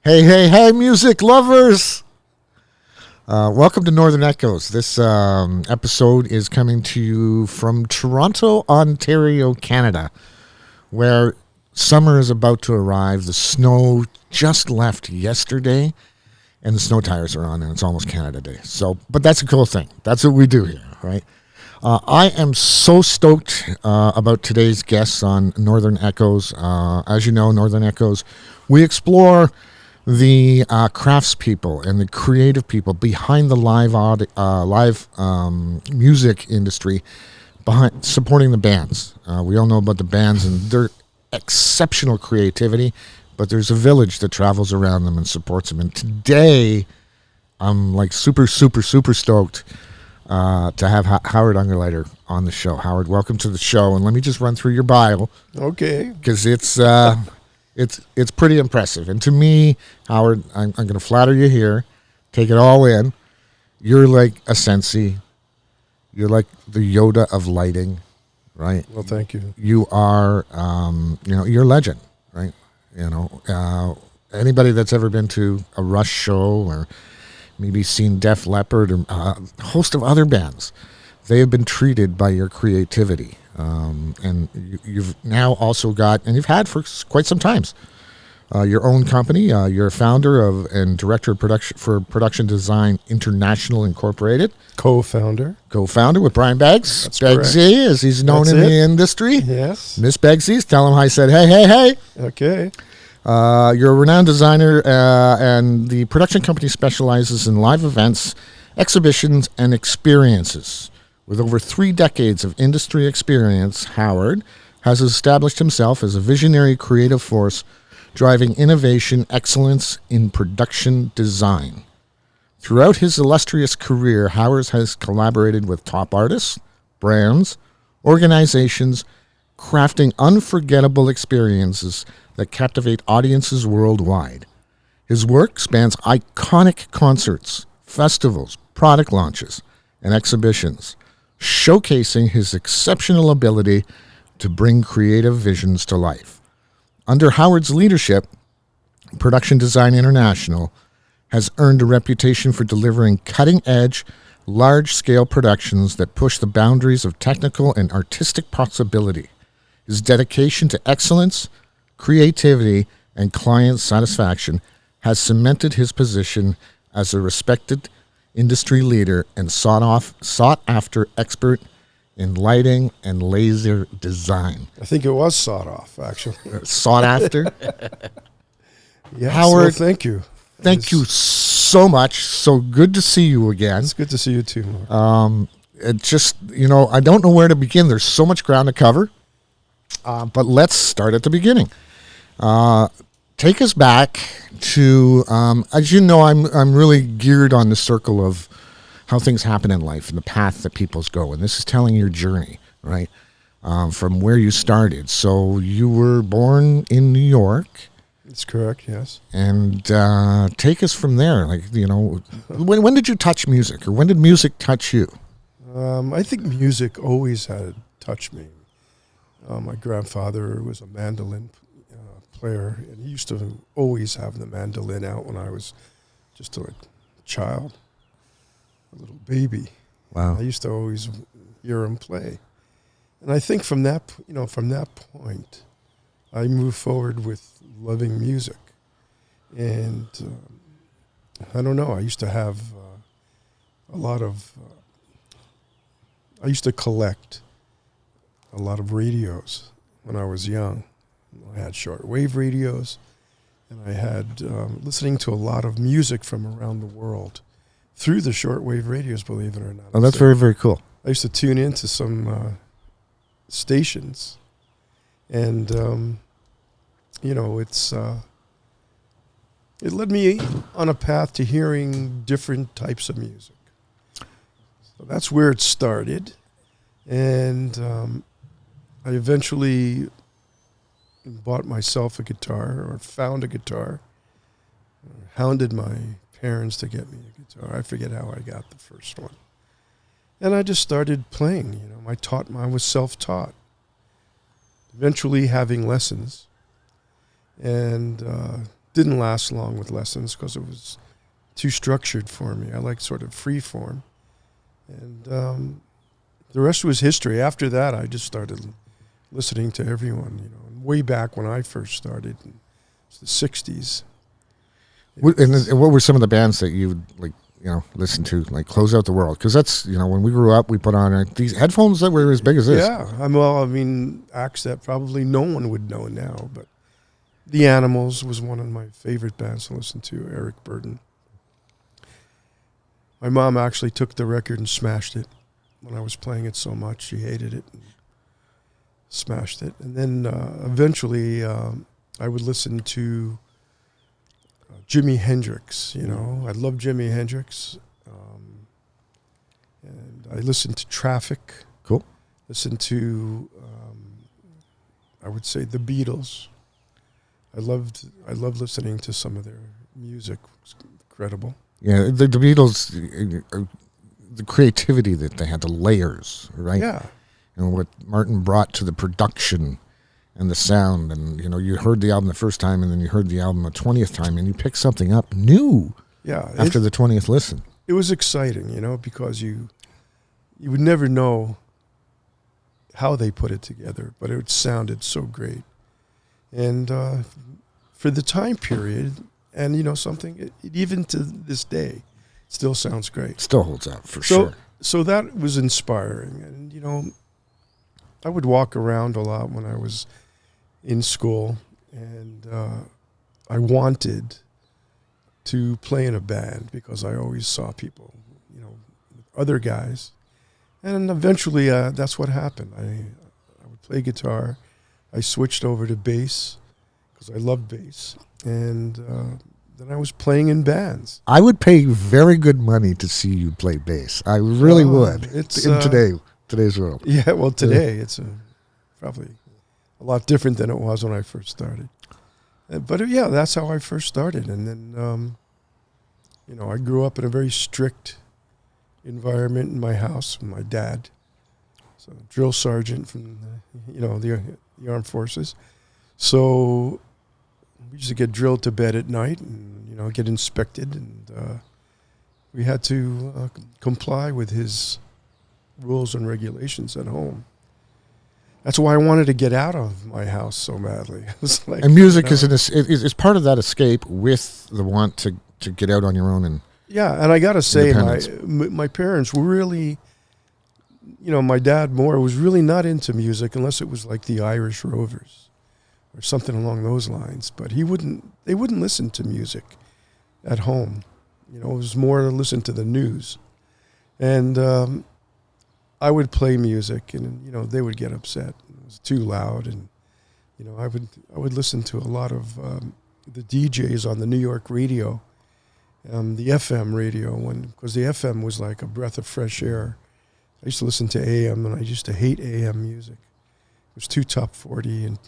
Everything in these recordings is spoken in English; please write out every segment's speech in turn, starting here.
Hey, hey, hey, music lovers! Welcome to Northern Echoes. This episode is coming to you from Toronto, Ontario, Canada, where summer is about to arrive. The snow just left yesterday, and the snow tires are on, and it's almost Canada Day. But that's a cool thing. That's what we do here, right? I am so stoked about today's guests on Northern Echoes. As you know, Northern Echoes, we explore the craftspeople and the creative people behind the live music industry, behind supporting the bands. We all know about the bands and their exceptional creativity, but there's a village that travels around them and supports them. And today, I'm like super stoked to have Howard Ungerleider on the show. Howard, welcome to the show, and let me just run through your bio. Okay. Because it's pretty impressive. And to me, Howard, I'm going to flatter you here. Take it all in. You're like a sensei. You're like the Yoda of lighting, right? Well, thank you. You are, you're a legend, right? Anybody that's ever been to a Rush show or maybe seen Def Leppard or a host of other bands, they have been treated by your creativity. And you've now also got, and you've had for quite some times, your own company. You're a founder of and director of production for Production Design International Incorporated. Co-founder with Brian Beggs. That's Beggsy, as he's known in the industry. Yes. Miss Beggsy's. Tell him I said, hey. Okay. You're a renowned designer, and the production company specializes in live events, exhibitions, and experiences. With over 3 decades of industry experience, Howard has established himself as a visionary creative force, driving innovation, excellence in production design. Throughout his illustrious career, Howard has collaborated with top artists, brands, organizations, crafting unforgettable experiences that captivate audiences worldwide. His work spans iconic concerts, festivals, product launches, and exhibitions, showcasing his exceptional ability to bring creative visions to life. Under Howard's leadership, Production Design International has earned a reputation for delivering cutting-edge, large-scale productions that push the boundaries of technical and artistic possibility. His dedication to excellence, creativity, and client satisfaction has cemented his position as a respected industry leader and sought after expert in lighting and laser design. I think it was sawed off, actually. Sought after? Yes, Howard, well, thank you. Thank you so much. So good to see you again. It's good to see you too, Mark. It just, I don't know where to begin. There's so much ground to cover. But let's start at the beginning. Take us back to, as you know, I'm really geared on the circle of how things happen in life and the path that people go. And this is telling your journey, right, from where you started. So you were born in New York. That's correct, yes. And take us from there. Like, when did you touch music, or when did music touch you? I think music always had touched me. My grandfather was a mandolin player, and he used to always have the mandolin out when I was just a child, a little baby. Wow! I used to always hear him play, and I think from that point, I moved forward with loving music, and I don't know. I used to have a lot of. I used to collect a lot of radios when I was young. I had shortwave radios, and I had listening to a lot of music from around the world through the shortwave radios, believe it or not. Oh, that's very, very cool. I used to tune into some stations, and, it led me on a path to hearing different types of music. So that's where it started, and I eventually bought myself a guitar, or found a guitar, hounded my parents to get me a guitar. I forget how I got the first one. And I just started playing. I was self-taught. Eventually having lessons. And didn't last long with lessons because it was too structured for me. I like sort of free form. And the rest was history. After that, I just started listening to everyone, you know. And way back when I first started, in the 60s. And what were some of the bands that you like, you know, listen to, like Close Out the World? Because that's, you know, when we grew up, we put on these headphones that were as big as this. Yeah, well, I mean, acts that probably no one would know now, but The Animals was one of my favorite bands to listen to, Eric Burden. My mom actually took the record and smashed it when I was playing it so much. She hated it and smashed it. And then eventually I would listen to Jimi Hendrix, you know. I love Jimi Hendrix. And I listened to Traffic. Cool. Listened to, I would say, the Beatles. I loved listening to some of their music. It was incredible. Yeah, the Beatles, the creativity that they had, the layers, right? Yeah. You know, what Martin brought to the production and the sound. And, you know, you heard the album the first time and then you heard the album the 20th time and you picked something up new after the 20th listen. It was exciting, you know, because you would never know how they put it together, but it sounded so great. And for the time period, and, you know, something, even to this day, still sounds great. Still holds up, for sure. So that was inspiring. And, you know, I would walk around a lot when I was in school, and I wanted to play in a band because I always saw people, you know, other guys. And eventually that's what happened. I would play guitar. I switched over to bass because I love bass. And then I was playing in bands. I would pay very good money to see you play bass. I really would. It's in today's world. Yeah, well, today it's probably a lot different than it was when I first started. But yeah, that's how I first started. And then, you know, I grew up in a very strict environment in my house with my dad. So drill sergeant from, the armed forces. So we used to get drilled to bed at night and, you know, get inspected. And we had to comply with his rules and regulations at home. That's why I wanted to get out of my house so badly. Like, and music is part of that escape with the want to get out on your own. And I got to say, my parents were really, you know, my dad more was really not into music unless it was like the Irish Rovers or something along those lines. But they wouldn't listen to music at home. You know, it was more to listen to the news. And I would play music, and, you know, they would get upset. It was too loud. And, you know, I would listen to a lot of the DJs on the New York radio, the FM radio, because the FM was like a breath of fresh air. I used to listen to AM, and I used to hate AM music. It was too top 40, and,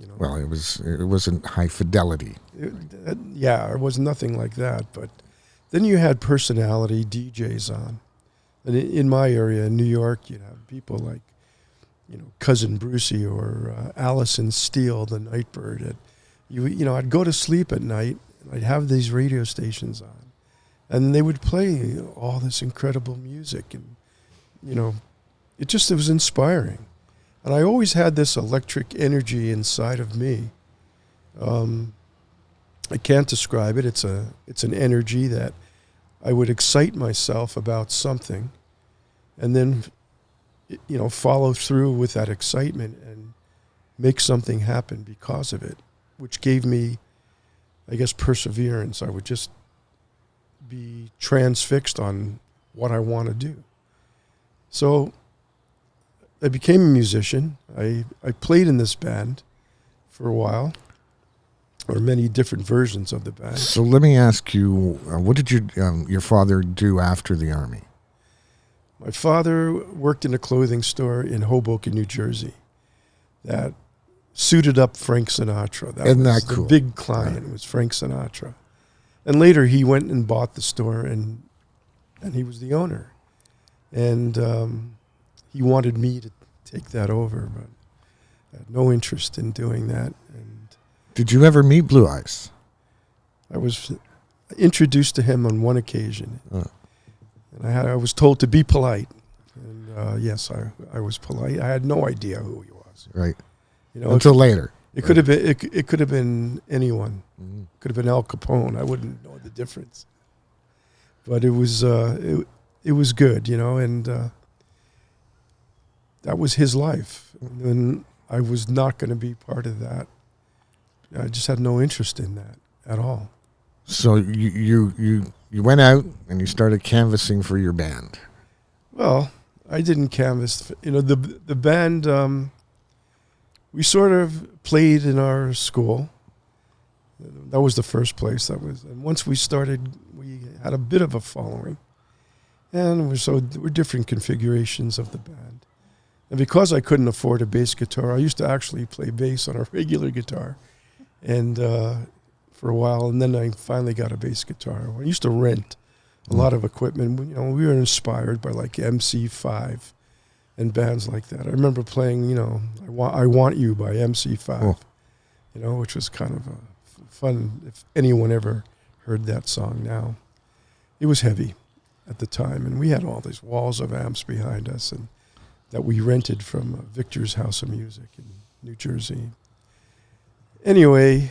you know. Well, it wasn't high fidelity. It was nothing like that. But then you had personality DJs on. And in my area, in New York, you'd have people like, you know, Cousin Brucey or Allison Steele, the Nightbird. You know, I'd go to sleep at night, and I'd have these radio stations on, and they would play all this incredible music, and, you know, it was inspiring. And I always had this electric energy inside of me. I can't describe it. It's an energy that I would excite myself about something and then, you know, follow through with that excitement and make something happen because of it, which gave me, I guess, perseverance. I would just be transfixed on what I want to do. So I became a musician. I played in this band for a while, or many different versions of the band. So let me ask you, what did your father do after the Army? My father worked in a clothing store in Hoboken, New Jersey, that suited up Frank Sinatra. Isn't that cool? The big client was Frank Sinatra. And later he went and bought the store, and he was the owner. And he wanted me to take that over, but I had no interest in doing that. And did you ever meet Blue Eyes? I was introduced to him on one occasion. And I was told to be polite. And yes, I was polite. I had no idea who he was. Right. You know, until later. It could have been. It could have been anyone. Mm-hmm. Could have been Al Capone. I wouldn't know the difference. But it was good, you know, and that was his life. And I was not going to be part of that. I just had no interest in that at all. So you went out and you started canvassing for your band. Well, I didn't canvass. You know, the band, we sort of played in our school. That was the first place. And once we started, we had a bit of a following. And there were different configurations of the band. And because I couldn't afford a bass guitar, I used to actually play bass on a regular guitar. And for a while, and then I finally got a bass guitar. I used to rent a lot of equipment. You know, we were inspired by like MC5 and bands like that. I remember playing, you know, I Want You by MC5, you know, which was kind of fun if anyone ever heard that song now. It was heavy at the time, and we had all these walls of amps behind us and that we rented from Victor's House of Music in New Jersey. Anyway,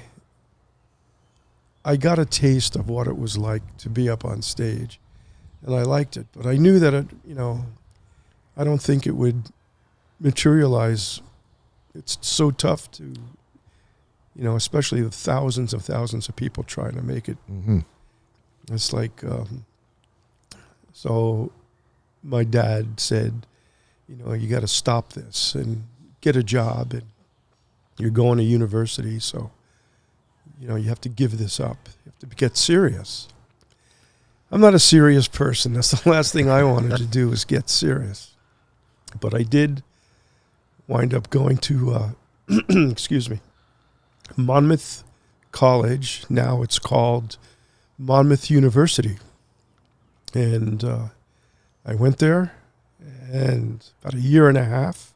I got a taste of what it was like to be up on stage, and I liked it. But I knew that I don't think it would materialize. It's so tough to, you know, especially with thousands of people trying to make it. Mm-hmm. It's like, so my dad said, you know, you got to stop this and get a job, and you're going to university, so, you know, you have to give this up. You have to get serious. I'm not a serious person. That's the last thing I wanted to do was get serious. But I did wind up going to, excuse me, Monmouth College. Now it's called Monmouth University. And I went there, and about a year and a half,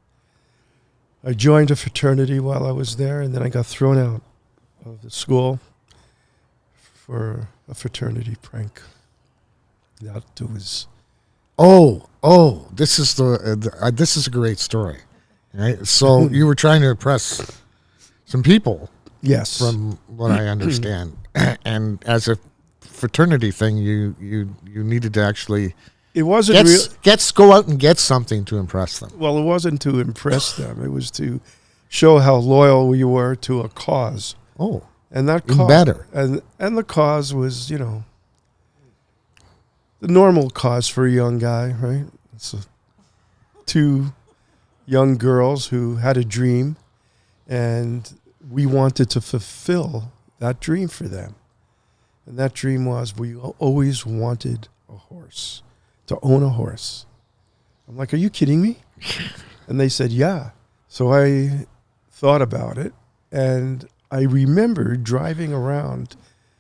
I joined a fraternity while I was there, and then I got thrown out of the school for a fraternity prank. That was... This is this is a great story, right? So you were trying to impress some people, yes, from what I understand, and as a fraternity thing, you needed to actually it wasn't go out and get something to impress them. Well, it wasn't to impress them; it was to show how loyal we were to a cause. Oh, and that even better, and the cause was, you know, the normal cause for a young guy, right? It's two young girls who had a dream, and we wanted to fulfill that dream for them. And that dream was we always wanted a horse, to own a horse. I'm like, are you kidding me? And they said, yeah. So I thought about it, and I remember driving around.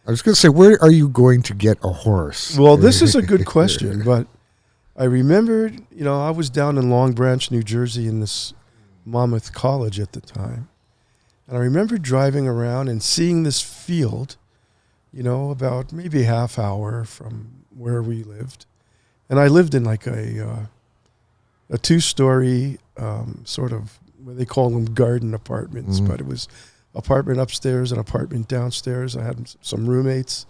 I was going to say, where are you going to get a horse? Well, this is a good question, but I remembered, you know, I was down in Long Branch, New Jersey in this Monmouth College at the time. And I remember driving around and seeing this field, you know, about maybe a half hour from where we lived. And I lived in like a two-story sort of, what they call them, garden apartments, but it was apartment upstairs and apartment downstairs. I had some roommates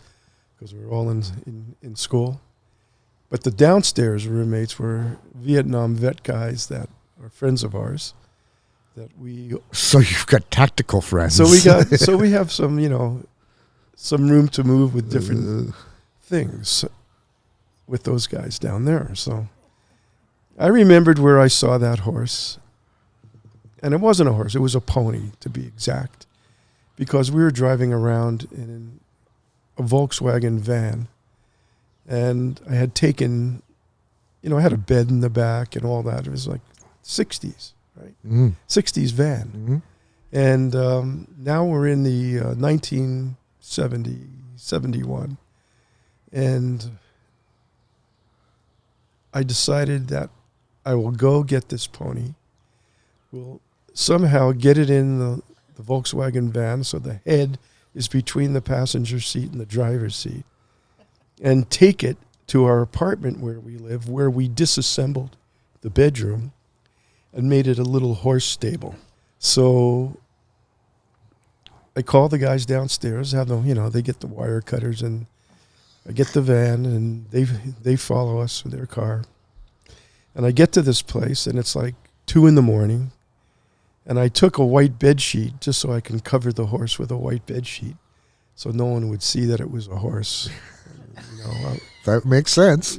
because we were all in school. But the downstairs roommates were Vietnam vet guys that are friends of ours. So you've got tactical friends. So we have some, you know, some room to move with different things with those guys down there. So I remembered where I saw that horse. And it wasn't a horse, it was a pony, to be exact. Because we were driving around in a Volkswagen van, and I had taken, you know, I had a bed in the back and all that. It was like 60s, right? 60s van. And now we're in the 1970, 71. And I decided that I will go get this pony. We'll somehow get it in the Volkswagen van so the head is between the passenger seat and the driver's seat, and take it to our apartment where we live, where we disassembled the bedroom and made it a little horse stable. So I call the guys downstairs, have them, they get the wire cutters, and I get the van, and they follow us with their car. And I get to this place, and it's like 2 a.m, and I took a white bed sheet just so I can cover the horse with a white bed sheet, so no one would see that it was a horse. That makes sense.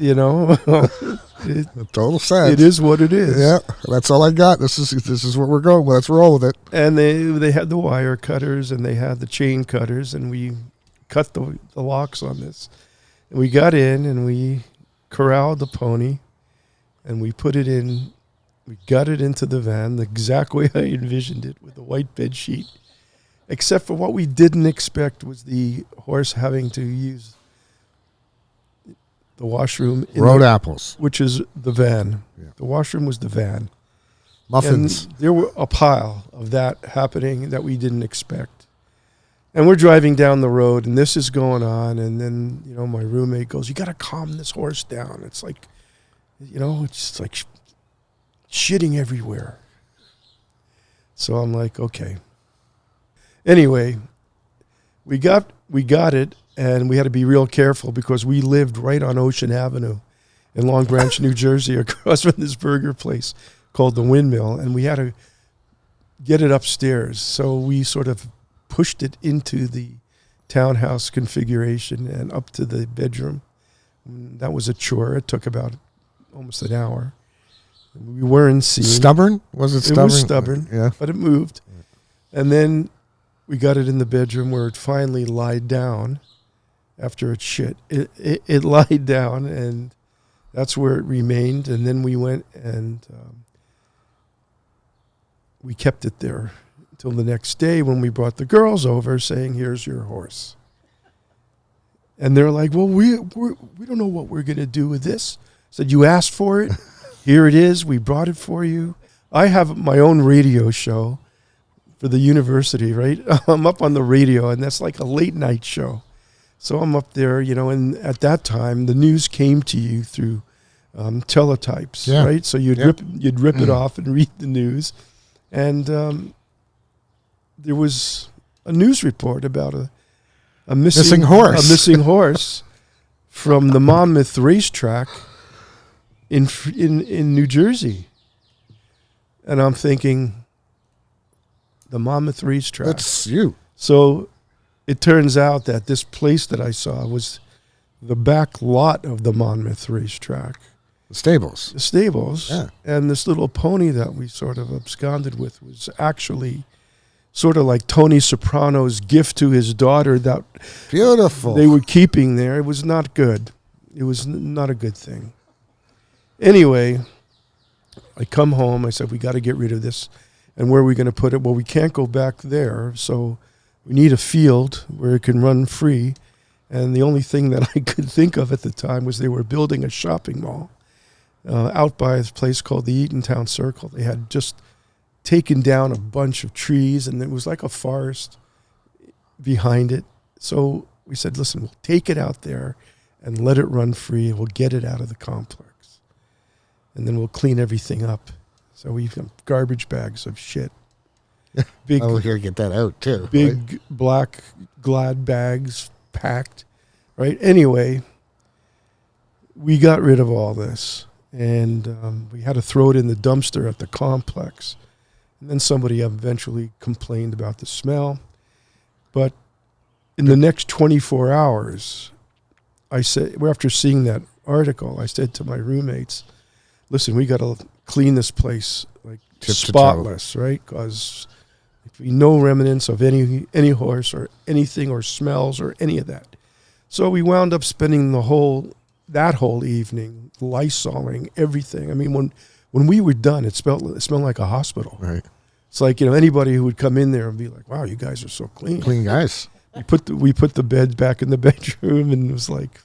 Total sense. It is what it is. Yeah, that's all I got. This is what we're going with. Let's roll with it. And they had the wire cutters, and they had the chain cutters, and we cut the locks on this. And we got in, and we corralled the pony, and we put it in. We got it into the van the exact way I envisioned it, with a white bed sheet, except for what we didn't expect was the horse having to use the washroom. Road apples. Which is the van. Yeah. The washroom was the van. Muffins. And there were a pile of that happening that we didn't expect. And we're driving down the road, and this is going on, and then, my roommate goes, "You got to calm this horse down. It's like, it's like shitting everywhere." So I'm like, okay. Anyway, we got it, and we had to be real careful because we lived right on Ocean Avenue in Long Branch, New Jersey, across from this burger place called the Windmill, and we had to get it upstairs. So we sort of pushed it into the townhouse configuration and up to the bedroom. And that was a chore. It took about almost an hour. We weren't seen. Stubborn? Was it stubborn? It was stubborn, yeah. But it moved. And then we got it in the bedroom where it finally lied down after it shit. It lied down, and that's where it remained. And then we went and we kept it there until the next day when we brought the girls over saying, "Here's your horse." And they're like, "Well, we don't know what we're going to do with this." I said, "You asked for it. Here it is. We brought it for you." I have my own radio show for the university, right? I'm up on the radio, and that's like a late night show. So I'm up there, and at that time, the news came to you through teletypes, right? So you'd rip it off and read the news. And there was a news report about a missing horse from the Monmouth racetrack in New Jersey. And I'm thinking, the Monmouth racetrack. That's you. So it turns out that this place that I saw was the back lot of the Monmouth racetrack. The stables. The stables. Yeah. And this little pony that we sort of absconded with was actually sort of like Tony Soprano's gift to his daughter that Beautiful. they were keeping there. It was not good. It was not a good thing. Anyway, I come home. I said, we got to get rid of this. And where are we going to put it? Well, we can't go back there. So we need a field where it can run free. And the only thing that I could think of at the time was they were building a shopping mall out by a place called the Eatontown Circle. They had just taken down a bunch of trees, and it was like a forest behind it. So we said, listen, we'll take it out there and let it run free. We'll get it out of the complex. And then we'll clean everything up. So we've got garbage bags of shit. Big, oh, here, get that out, too. Big right? black Glad bags packed, right? Anyway, we got rid of all this. And we had to throw it in the dumpster at the complex. And then somebody eventually complained about the smell. But in the next 24 hours, I said, after seeing that article, I said to my roommates, listen, we got to clean this place like spotless, right? Because no remnants of any horse or anything or smells or any of that. So we wound up spending that whole evening Lysoling everything. I mean, when we were done, it smelled like a hospital. Right. It's like, anybody who would come in there and be like, wow, you guys are so clean. Clean guys. We put the bed back in the bedroom, and it was like,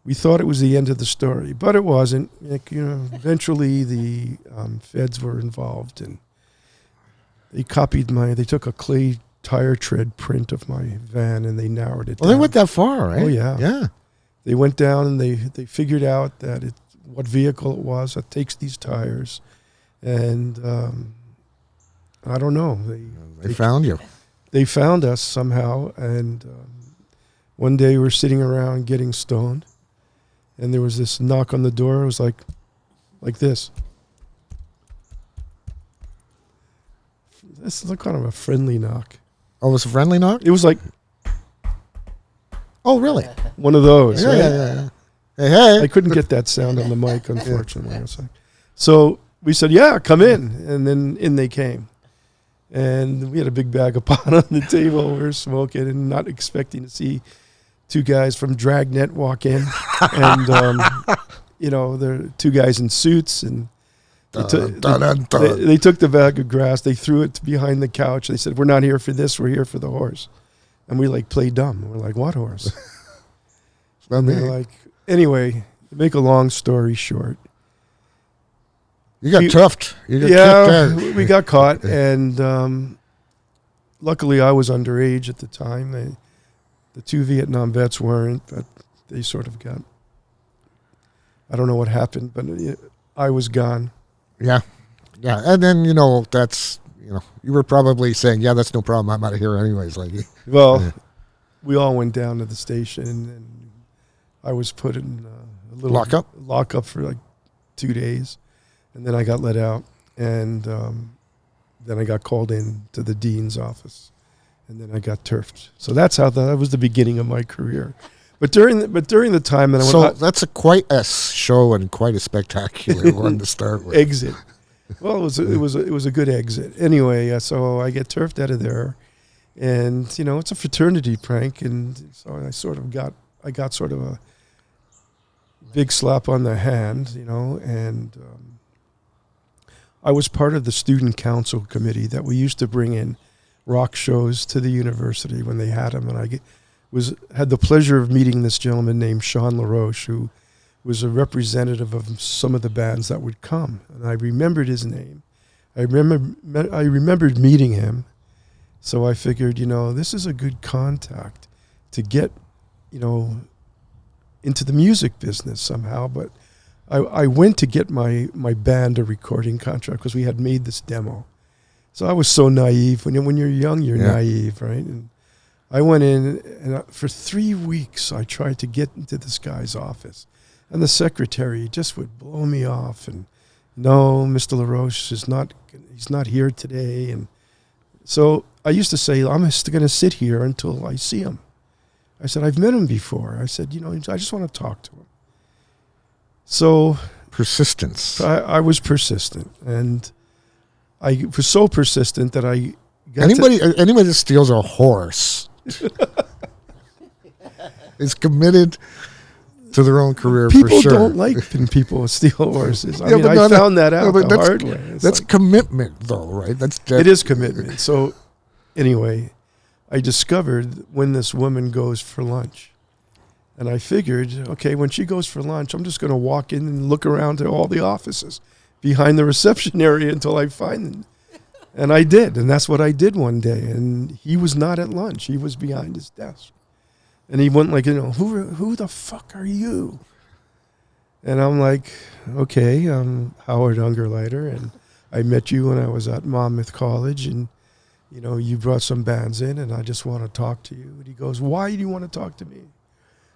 we thought it was the end of the story, but it wasn't. Eventually the feds were involved, and they took a clay tire tread print of my van, and they narrowed it Well, down. they went that far, right? Oh, yeah. Yeah. They went down and they figured out that what vehicle it was that takes these tires. And I don't know. They found you. They found us somehow. And one day we're sitting around getting stoned. And there was this knock on the door. It was like this. This is kind of a friendly knock. Oh, it was a friendly knock? It was like Oh, really? one of those. Yeah, right? yeah. Hey, hey. I couldn't get that sound on the mic, unfortunately. I was like, so we said, yeah, come in. And then in they came. And we had a big bag of pot on the table. We were smoking and not expecting to see two guys from Dragnet walk in. And, they're two guys in suits. And they took the bag of grass. They threw it behind the couch. They said, we're not here for this. We're here for the horse. And we played dumb. We're like, what horse? Not me. Anyway, to make a long story short. You got toughed. You got kicked out. We got caught. And luckily I was underage at the time. The two Vietnam vets weren't, but they sort of got, I don't know what happened, but I was gone. Yeah. Yeah. And then, that's, you were probably saying, yeah, that's no problem. I'm out of here anyways. Well, we all went down to the station, and I was put in a little lockup for 2 days, and then I got let out, and then I got called in to the dean's office, and then I got turfed. So that's how that was the beginning of my career. But during the time that I went, that's quite a show and quite a spectacular one to start with. Exit. Well, it was a good exit. Anyway, so I get turfed out of there, and it's a fraternity prank, and so I got sort of a big slap on the hand, and I was part of the student council committee that we used to bring in rock shows to the university when they had them, and I had the pleasure of meeting this gentleman named Sean LaRoche, who was a representative of some of the bands that would come, and I remembered his name. I remembered meeting him, so I figured, this is a good contact to get, into the music business somehow. But I went to get my band a recording contract because we had made this demo. So I was so naive. When you're young, you're naive, right? And I went in, and for 3 weeks I tried to get into this guy's office. And the secretary just would blow me off. And no, Mr. LaRoche he's not here today. And so I used to say, I'm just going to sit here until I see him. I said, I've met him before. I said, I just want to talk to him. So persistence. I was persistent, and I was so persistent that I got anybody that steals a horse is committed to their own career. People for sure. don't like when people steal horses. I found that out the hard way. That's commitment, though, right? It is commitment. So anyway, I discovered when this woman goes for lunch. And I figured, okay, when she goes for lunch, I'm just going to walk in and look around to all the offices behind the reception area until I find them. And I did. And that's what I did one day. And he was not at lunch. He was behind his desk. And he went who the fuck are you? And I'm like, okay, I'm Howard Ungerleider, and I met you when I was at Monmouth College, and, you brought some bands in, and I just want to talk to you. And he goes, why do you want to talk to me?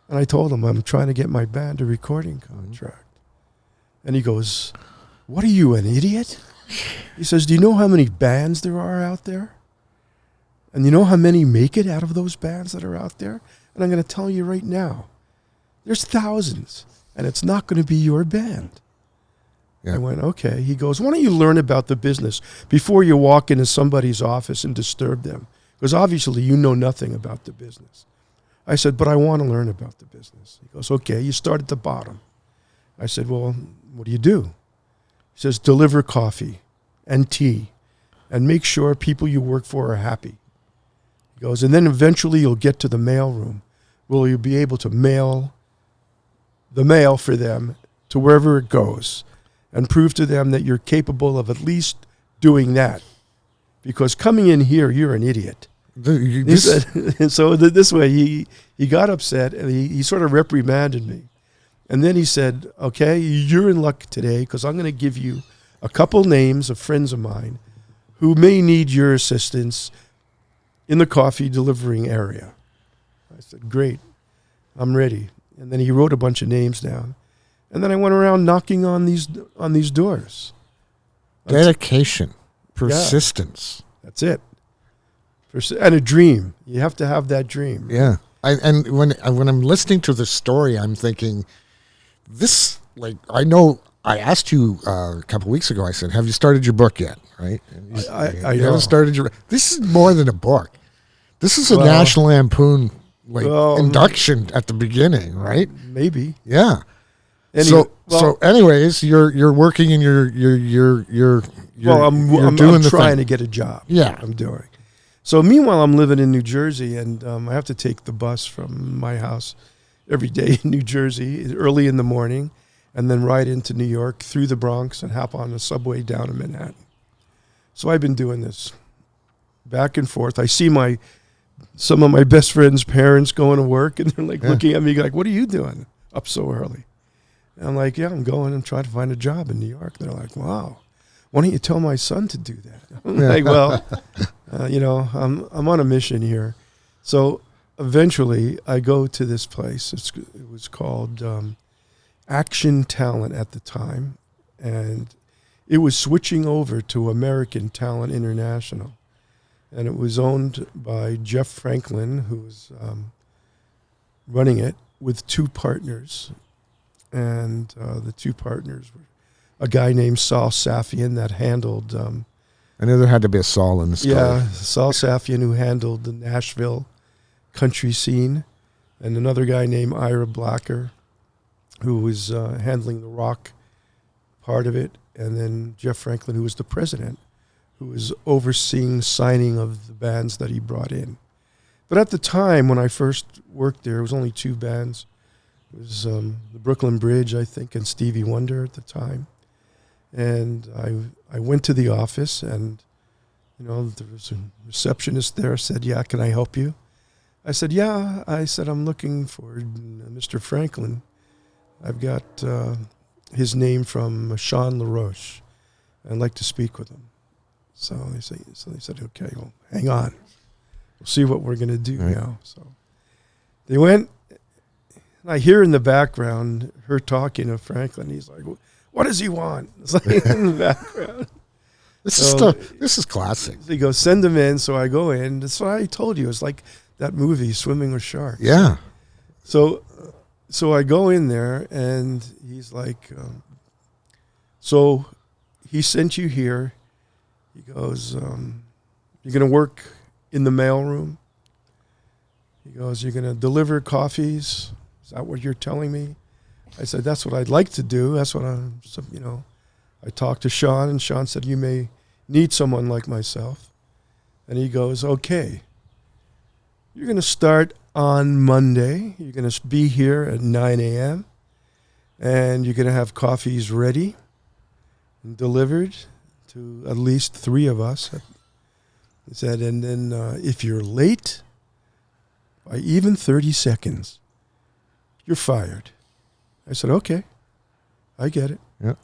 And I told him, I'm trying to get my band a recording contract. And he goes, what are you, an idiot? He says, do you know how many bands there are out there? And you know how many make it out of those bands that are out there? And I'm going to tell you right now, there's thousands, and it's not going to be your band. Yeah. I went, okay. He goes, why don't you learn about the business before you walk into somebody's office and disturb them? Because obviously you know nothing about the business. I said, but I want to learn about the business. He goes, okay, you start at the bottom. I said, well, what do you do? He says, deliver coffee and tea and make sure people you work for are happy. He goes, and then eventually you'll get to the mail room. Will you be able to mail the mail for them to wherever it goes and prove to them that you're capable of at least doing that? Because coming in here, you're an idiot. He said, and so this way he got upset and he sort of reprimanded me. And then he said, okay, you're in luck today because I'm going to give you a couple names of friends of mine who may need your assistance in the coffee delivering area. I said, great, I'm ready. And then he wrote a bunch of names down. And then I went around knocking on these doors. Dedication, persistence. Yeah, that's it. And a dream. You have to have that dream. Yeah. And when I'm listening to the story, I'm thinking, this, like, I know I asked you a couple weeks ago, I said, have you started your book yet? Right? I haven't started your, this is more than a book. This is a National Lampoon induction at the beginning, right? Maybe. Yeah. Anyway, so anyways, you're working and you're I'm trying to get a job. Yeah. I'm doing. So meanwhile, I'm living in New Jersey, and I have to take the bus from my house every day in New Jersey early in the morning, and then ride into New York through the Bronx and hop on the subway down to Manhattan. So I've been doing this back and forth. I see some of my best friends' parents going to work, and they're like looking at me like, what are you doing up so early? And I'm like, yeah, I'm going and trying to find a job in New York. They're like, wow, why don't you tell my son to do that? I'm like, well, I'm on a mission here. So eventually I go to this place. It was called Action Talent at the time, and it was switching over to American Talent International. And it was owned by Jeff Franklin, who was running it with two partners. And the two partners were a guy named Saul Safian that handled... I knew there had to be a Saul in the story. Yeah, Saul Safian, who handled the Nashville country scene, and another guy named Ira Blacker, who was handling the rock part of it, and then Jeff Franklin, who was the president, who was overseeing signing of the bands that he brought in. But at the time, when I first worked there, it was only two bands. It was the Brooklyn Bridge, I think, and Stevie Wonder at the time. And I went to the office, and there was a receptionist there. Said, "Yeah, can I help you?" I said, "Yeah." I said, "I'm looking for Mr. Franklin. I've got his name from Sean LaRoche. I'd like to speak with him." So they said, "Okay, well, hang on. We'll see what we're going to do now." So they went. And I hear in the background her talking to Franklin. He's like, "What does he want?" It's like in the background. This is classic. He goes, "Send him in." So I go in. That's what I told you. It's like that movie, Swimming with Sharks. Yeah. So I go in there, and he's like, "So he sent you here." He goes, "You're going to work in the mailroom?" He goes, "You're going to deliver coffees? Is that what you're telling me?" I said, "That's what I'd like to do. That's what I talked to Sean, and Sean said, you may need someone like myself." And he goes, "Okay, you're going to start on Monday. You're going to be here at 9 a.m., and you're going to have coffees ready and delivered to at least 3 of us." He said, "And then if you're late by even 30 seconds, you're fired." I said, "Okay, I get it." Yeah.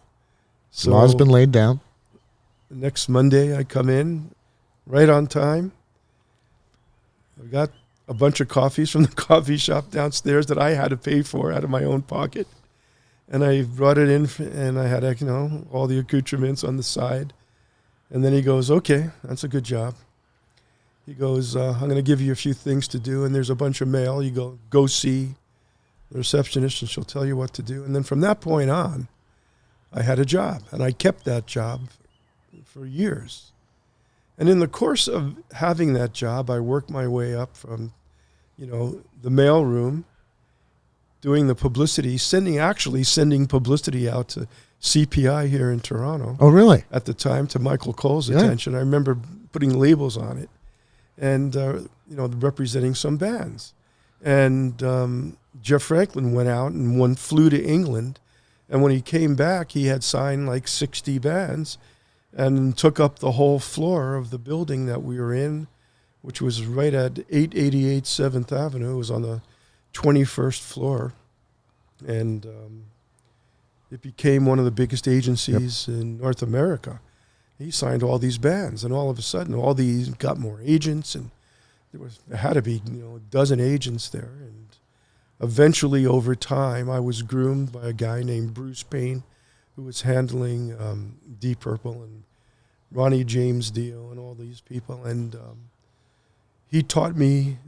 So Law's been laid down. the next Monday I come in right on time. I got a bunch of coffees from the coffee shop downstairs that I had to pay for out of my own pocket. And I brought it in, and I had, all the accoutrements on the side. And then he goes, "Okay, that's a good job." He goes, "I'm going to give you a few things to do, and there's a bunch of mail. You go see the receptionist, and she'll tell you what to do." And then from that point on, I had a job, and I kept that job for years. And in the course of having that job, I worked my way up from, the mail room, doing the publicity, sending publicity out to CPI here in Toronto. Oh, really? At the time, to Michael Cole's attention. I remember putting labels on it and, representing some bands. And Jeff Franklin went out and flew to England. And when he came back, he had signed like 60 bands and took up the whole floor of the building that we were in which was right at 888 7th Avenue. It was on the 21st floor. And it became one of the biggest agencies in North America. He signed all these bands, and all of a sudden, all these got more agents, and there had to be a dozen agents there. And eventually, over time, I was groomed by a guy named Bruce Payne, who was handling Deep Purple and Ronnie James Dio and all these people. And he taught me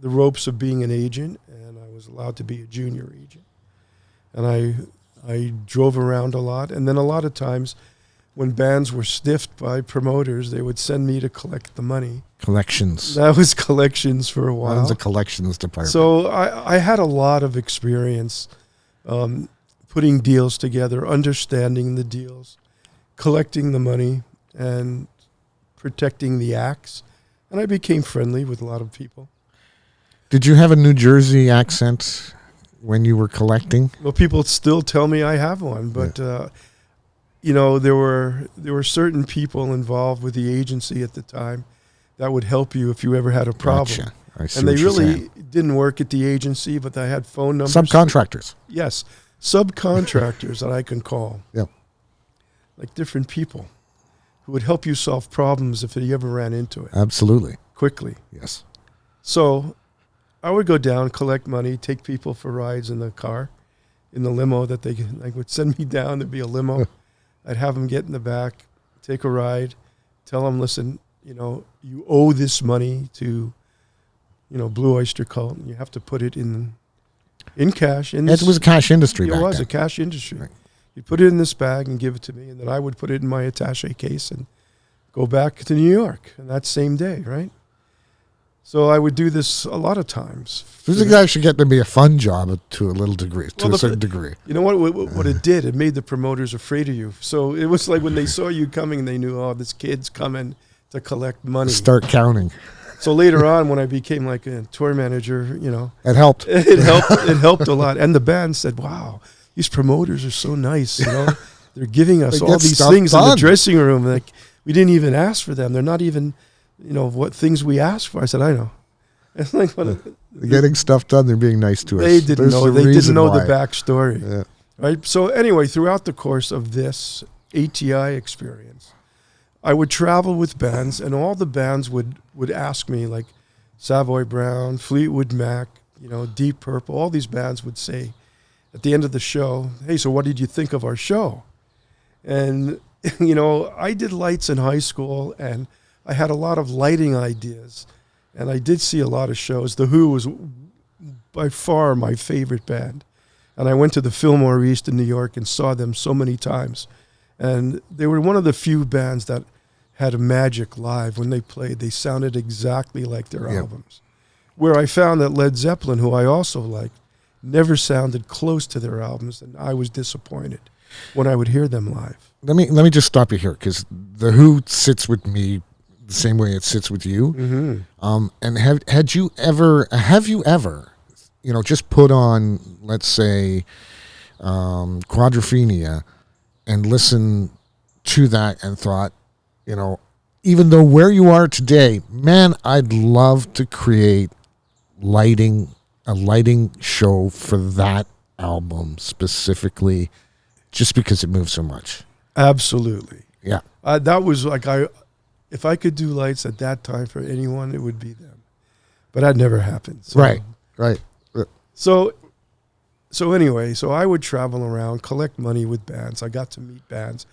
the ropes of being an agent, and I was allowed to be a junior agent. And I drove around a lot, and then a lot of times when bands were stiffed by promoters, they would send me to collect the money. Collections. That was collections for a while. That was the collections department. So I had a lot of experience putting deals together, understanding the deals, collecting the money, and protecting the acts. And I became friendly with a lot of people. Did you have a New Jersey accent when you were collecting? Well, people still tell me I have one, but there were certain people involved with the agency at the time that would help you if you ever had a problem. Gotcha. I see And what they you're really saying. didn't work at the agency, but I had phone numbers. Subcontractors. Yes, subcontractors that I can call. Yep. Like different people who would help you solve problems if you ever ran into it Absolutely. quickly. Yes. So I would go down, collect money, take people for rides in the car, in the limo that they would send me down. There'd be a limo. I'd have them get in the back, take a ride, tell them, listen, you owe this money to, Blue Oyster Cult. You have to put it in cash. It was a cash industry back It was then. a cash industry. Right. You put it in this bag and give it to me, and then I would put it in my attaché case and go back to New York, and that same day, right? So I would do this a lot of times. This is actually getting to be a fun job to a little degree, to a certain degree. You know what it did? It made the promoters afraid of you. So it was like when they saw you coming, they knew, oh, this kid's coming to collect money. Start counting. So later on, when I became like a tour manager, It helped. It helped a lot. And the band said, wow, these promoters are so nice. They're giving us all these things in the dressing room. Like, we didn't even ask for them. They're not even, what things we asked for. I said, I know. It's like, Getting stuff done, they're being nice to us. They didn't know. They didn't know the backstory. Yeah. Right. So anyway, throughout the course of this ATI experience, I would travel with bands, and all the bands would ask me, like Savoy Brown, Fleetwood Mac, Deep Purple. All these bands would say at the end of the show, hey, so what did you think of our show? And, I did lights in high school, and I had a lot of lighting ideas, and I did see a lot of shows. The Who was by far my favorite band. And I went to the Fillmore East in New York and saw them so many times. And they were one of the few bands that had a magic live. When they played, they sounded exactly like their albums. Where I found that Led Zeppelin, who I also liked, never sounded close to their albums, and I was disappointed when I would hear them live. Let me just stop you here, because The Who sits with me the same way it sits with you. Mm-hmm. And have you ever, just put on, let's say, Quadrophenia and listen to that and thought, even though where you are today, man, I'd love to create a lighting show for that album specifically, just because it moves so much. Absolutely. Yeah. That was like, if I could do lights at that time for anyone, it would be them. But that never happened. So. Right. So anyway, I would travel around, collect money with bands. I got to meet bands.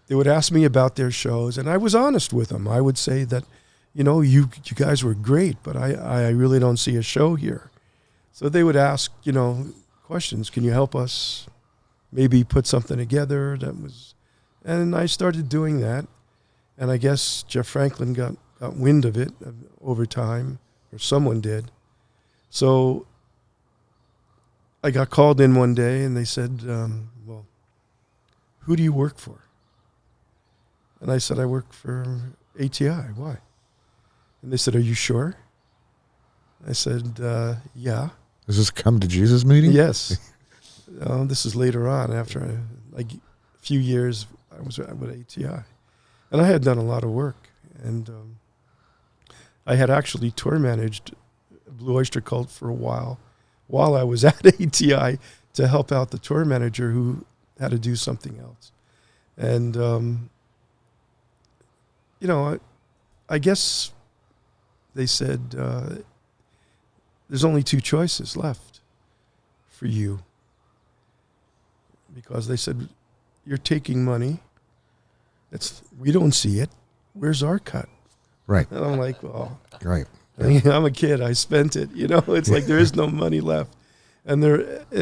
They would ask me about their shows, and I was honest with them. I would say that, you guys were great, but I really don't see a show here. So they would ask, questions. Can you help us maybe put something together? And I started doing that. And I guess Jeff Franklin got wind of it over time, or someone did. So I got called in one day, and they said, well, who do you work for? And I said, I work for ATI. Why? And they said, are you sure? I said, yeah. Is this a Come to Jesus meeting? Yes. This is later on, after a few years I was with ATI. And I had done a lot of work. And I had actually tour managed Blue Oyster Cult for a while I was at ATI to help out the tour manager who had to do something else. And, you know, I guess they said there's only two choices left for you. Because they said, you're taking money. We don't see it. Where's our cut? Right. And I'm like, well, right. I'm a kid. I spent it. You know, it's like there is no money left. And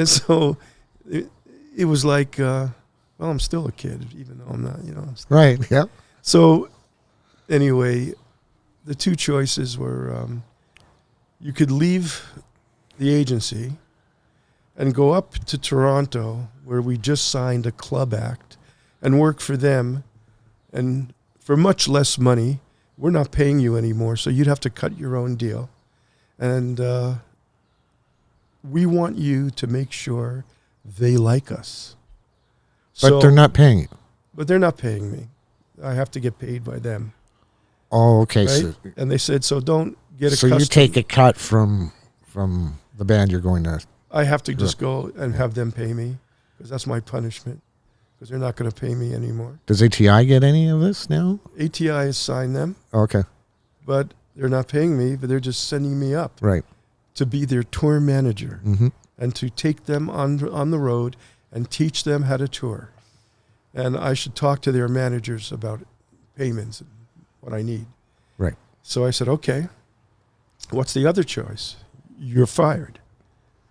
so it was like, well, I'm still a kid, even though I'm not, you know. Right, yeah. So anyway, the two choices were you could leave the agency and go up to Toronto, where we just signed a club act, and work for them. And for much less money, we're not paying you anymore, so you'd have to cut your own deal. And we want you to make sure they like us. But they're not paying you. But they're not paying me. I have to get paid by them. Oh, okay. Right? So, and they said, so don't get so accustomed. you take a cut from the band you're going to. I have to just go and have them pay me, because that's my punishment, because they're not going to pay me anymore. Does ATI get any of this now? ATI has signed them. Okay. But they're not paying me, but they're just sending me up. Right. To be their tour manager, mm-hmm. and to take them on the road and teach them how to tour. And I should talk to their managers about payments and what I need. Right. So I said, okay, what's the other choice? You're fired.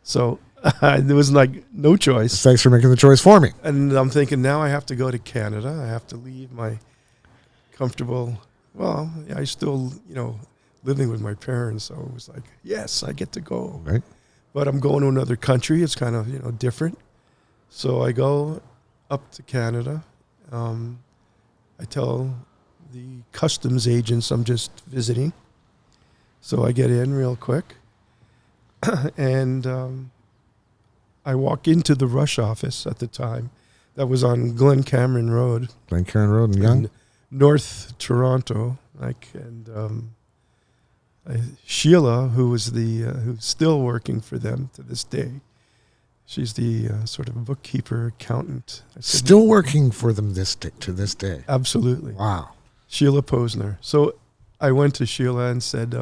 So there was like no choice. Thanks for making the choice for me. And I'm thinking, now I have to go to Canada. I have to leave my comfortable, well, I still, you know, living with my parents. So it was like, yes, I get to go. Right. But I'm going to another country. It's kind of, you know, different. So I go up to Canada. I tell the customs agents I'm just visiting. So I get in real quick. And I walk into the Rush office at the time. That was on Glencameron Road. Glencameron Road and Young? In North Toronto. Sheila, who was who's still working for them to this day. She's the sort of bookkeeper, accountant. Still working for them to this day? Absolutely. Wow. Sheila Posner. So I went to Sheila and said,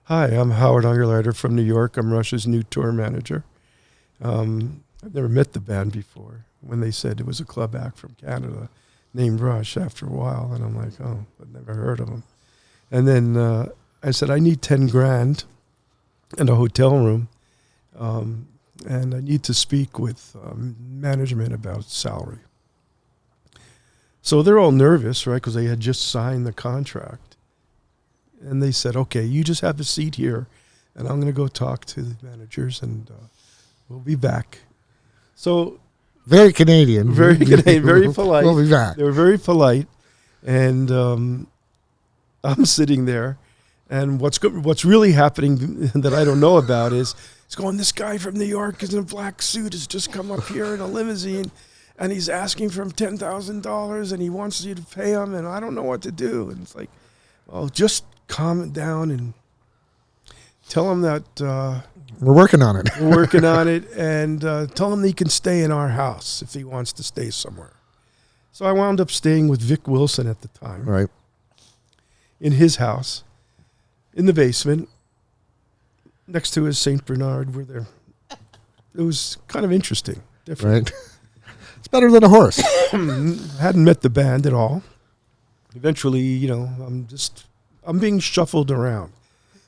hi, I'm Howard Ungerleider from New York. I'm Rush's new tour manager. I've never met the band before. When they said it was a club act from Canada named Rush after a while, and I'm like, oh, I've never heard of them. And then I said, I need 10 grand and a hotel room, and I need to speak with management about salary. So they're all nervous, right, because they had just signed the contract. And they said, okay, you just have a seat here, and I'm going to go talk to the managers, and we'll be back. So very Canadian. Very Canadian, very polite. We'll be back. They were very polite, and I'm sitting there, and what's really happening that I don't know about is it's going, this guy from New York is in a black suit has just come up here in a limousine, and he's asking for him $10,000, and he wants you to pay him, and I don't know what to do. And it's like, well, just calm it down and tell him that we're working on it. We're working on it, and tell him that he can stay in our house if he wants to stay somewhere. So I wound up staying with Vic Wilson at the time. Right. In his house, in the basement, next to his St. Bernard, were there. It was kind of interesting, different. Right. It's better than a horse. Hadn't met the band at all. Eventually, you know, I'm being shuffled around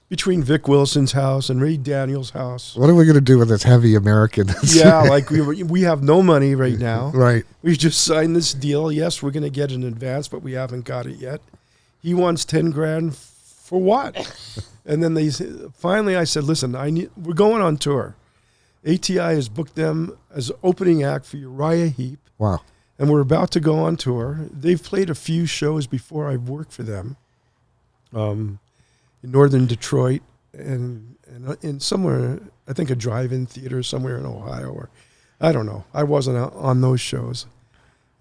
between Vic Wilson's house and Ray Daniels' house. What are we going to do with this heavy American? Yeah, like we have no money right now. Right. We just signed this deal. Yes, we're going to get an advance, but we haven't got it yet. He wants 10 grand for what? And then finally I said, listen, we're going on tour. ATI has booked them as opening act for Uriah Heep. Wow. And we're about to go on tour. They've played a few shows before I've worked for them. In northern Detroit and in somewhere, I think a drive-in theater somewhere in Ohio, or I don't know. I wasn't on those shows.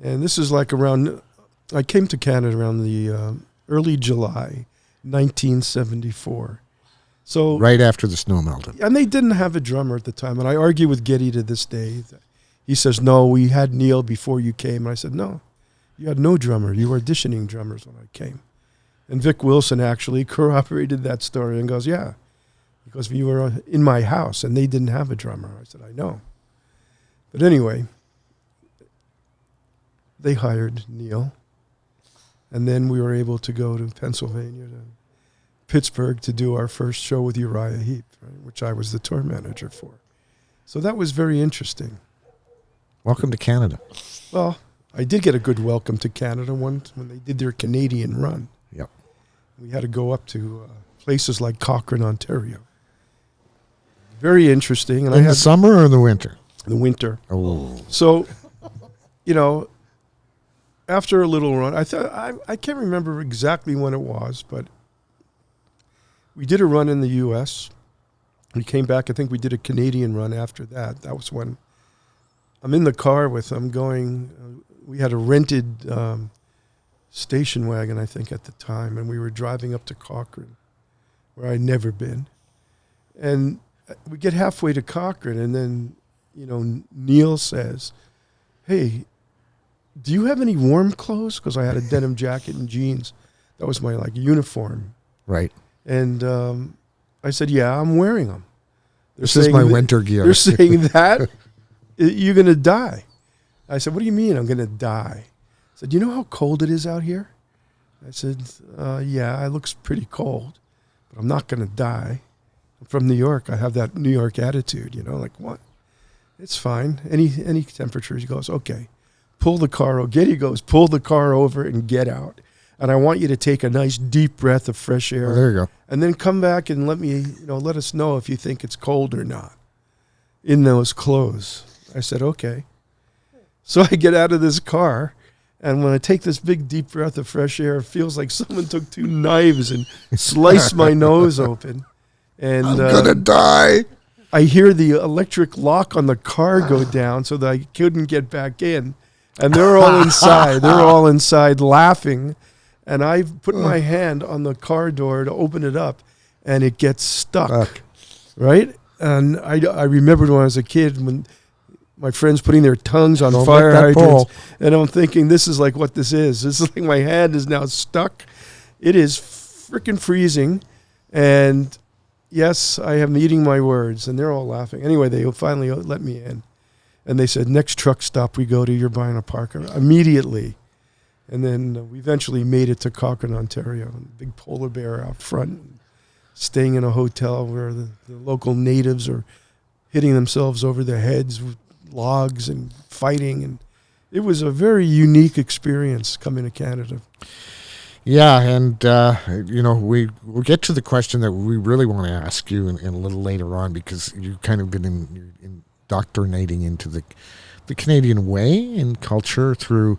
And this is like I came to Canada around the early July, 1974. So Right after the snow melted. and they didn't have a drummer at the time. And I argue with Geddy to this day. He says, no, we had Neil before you came. And I said, no, you had no drummer. You were auditioning drummers when I came. And Vic Wilson actually corroborated that story and goes, yeah, because you were in my house and they didn't have a drummer. I said, I know. But anyway, they hired Neil. And then we were able to go to Pennsylvania, to Pittsburgh, to do our first show with Uriah Heep, right, which I was the tour manager for. So that was very interesting. Welcome to Canada. Well, I did get a good welcome to Canada once when they did their Canadian run. Yep. We had to go up to places like Cochrane, Ontario. Very interesting. And In the summer or the winter? the winter. Oh. So, you know, after a little run, I can't remember exactly when it was, but we did a run in the U.S. We came back. I think we did a Canadian run after that. That was when I'm in the car with them going. We had a rented station wagon, I think, at the time, and we were driving up to Cochrane, where I'd never been. And we get halfway to Cochrane, and then, you know, Neil says, hey, do you have any warm clothes? Because I had a denim jacket and jeans. That was my, like, uniform. Right. And I said, yeah, I'm wearing them. This is my winter gear. They're saying that you're going to die. I said, what do you mean I'm going to die? I said, you know how cold it is out here? I said, yeah, it looks pretty cold, but I'm not going to die. I'm from New York. I have that New York attitude, you know, like what? It's fine. Any temperature. He goes, okay, pull the car over. Geddy goes, pull the car over and get out. And I want you to take a nice deep breath of fresh air. Oh, there you go. And then come back and let us know if you think it's cold or not in those clothes. I said, okay. So I get out of this car, and when I take this big deep breath of fresh air, it feels like someone took two knives and sliced my nose open. And I'm gonna die. I hear the electric lock on the car go down so that I couldn't get back in. And they're all inside. They're all inside laughing. And I put my hand on the car door to open it up, and it gets stuck. Right? And I remembered when I was a kid when my friends putting their tongues on fire hydrants. And I'm thinking, this is like what this is. This is like my hand is now stuck. It is freaking freezing. And yes, I am eating my words. And they're all laughing. Anyway, they finally let me in. And they said, next truck stop we go to, you're buying a parker. Immediately. And then we eventually made it to Cochrane, Ontario. Big polar bear out front. Staying in a hotel where the local natives are hitting themselves over their heads with logs and fighting. And it was a very unique experience coming to Canada. Yeah, and we'll get to the question that we really want to ask you in a little later on, because you've kind of been indoctrinating into the Canadian way and culture through,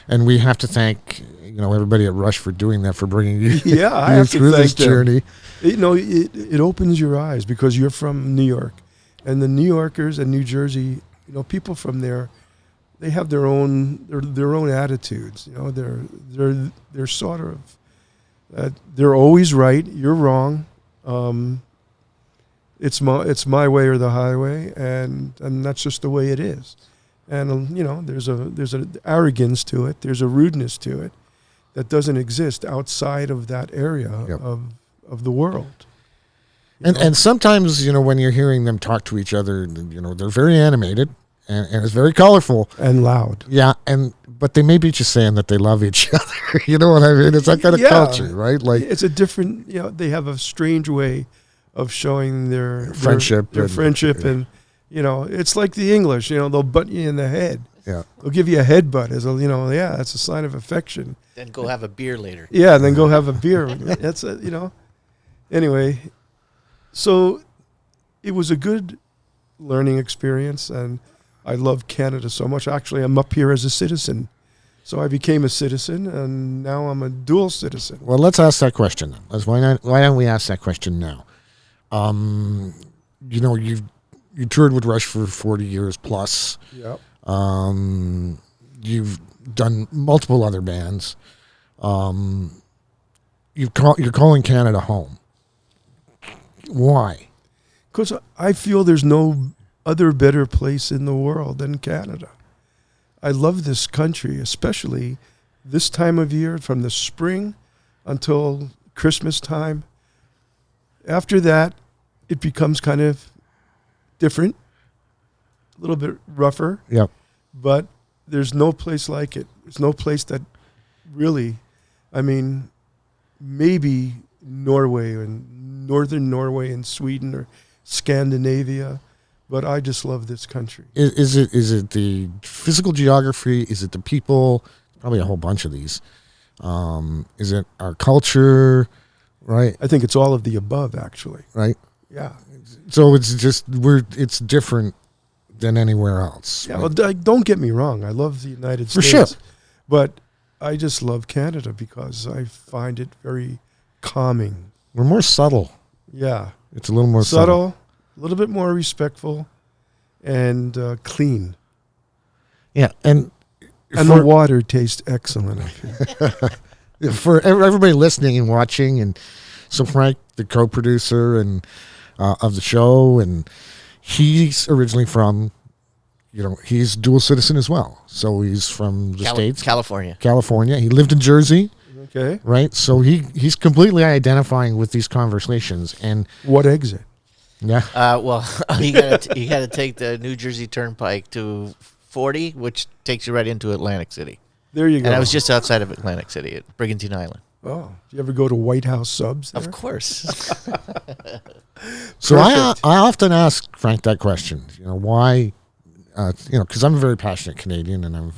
and we have to thank everybody at Rush for doing that, for bringing you, I have through to thank this journey. It opens your eyes because you're from New York, and the New Yorkers and New Jersey, people from there, they have their own attitudes. They're sort of they're always right. You're wrong. It's my way or the highway, and that's just the way it is. And there's an arrogance to it. There's a rudeness to it that doesn't exist outside of that area of the world. And sometimes when you're hearing them talk to each other, they're very animated. And it's very colorful and loud. Yeah, but they may be just saying that they love each other. You know what I mean? It's that kind of culture, right? Like, it's a different. They have a strange way of showing their friendship, and it's like the English. They'll butt you in the head. Yeah, they'll give you a headbutt as that's a sign of affection. Then go have a beer later. Yeah, then go have a beer. That's Anyway, so it was a good learning experience, and I love Canada so much. Actually, I'm up here as a citizen. So I became a citizen, and now I'm a dual citizen. Well, let's ask that question then. Why don't we ask that question now? You toured with Rush for 40 years plus. Yep. You've done multiple other bands. you're calling Canada home. Why? Because I feel there's no other better place in the world than Canada. I love this country, especially this time of year, from the spring until Christmas time. After that, it becomes kind of different, a little bit rougher. Yep. But there's no place like it. There's no place that really, I mean, maybe Norway and northern Norway and Sweden or Scandinavia, but I just love this country. Is it the physical geography? Is it the people? Probably a whole bunch of these. Is it our culture? Right. I think it's all of the above, actually. Right. Yeah. So it's just it's different than anywhere else. Yeah. Right? Well, don't get me wrong. I love the United For States. sure. But I just love Canada because I find it very calming. We're more subtle. Yeah. It's a little more subtle. A little bit more respectful, and clean. Yeah, and the water tastes excellent. For everybody listening and watching, and so Frank, the co-producer and of the show, and he's originally from, he's dual citizen as well. So he's from the States, California. He lived in Jersey. Okay. Right. So he's completely identifying with these conversations. And what exit? Yeah. Well, you gotta take the New Jersey Turnpike to 40, which takes you right into Atlantic City. There you go. And I was just outside of Atlantic City at Brigantine Island. Oh, do you ever go to White House Subs there? Of course. So I often ask Frank that question. Why? Because I'm a very passionate Canadian, and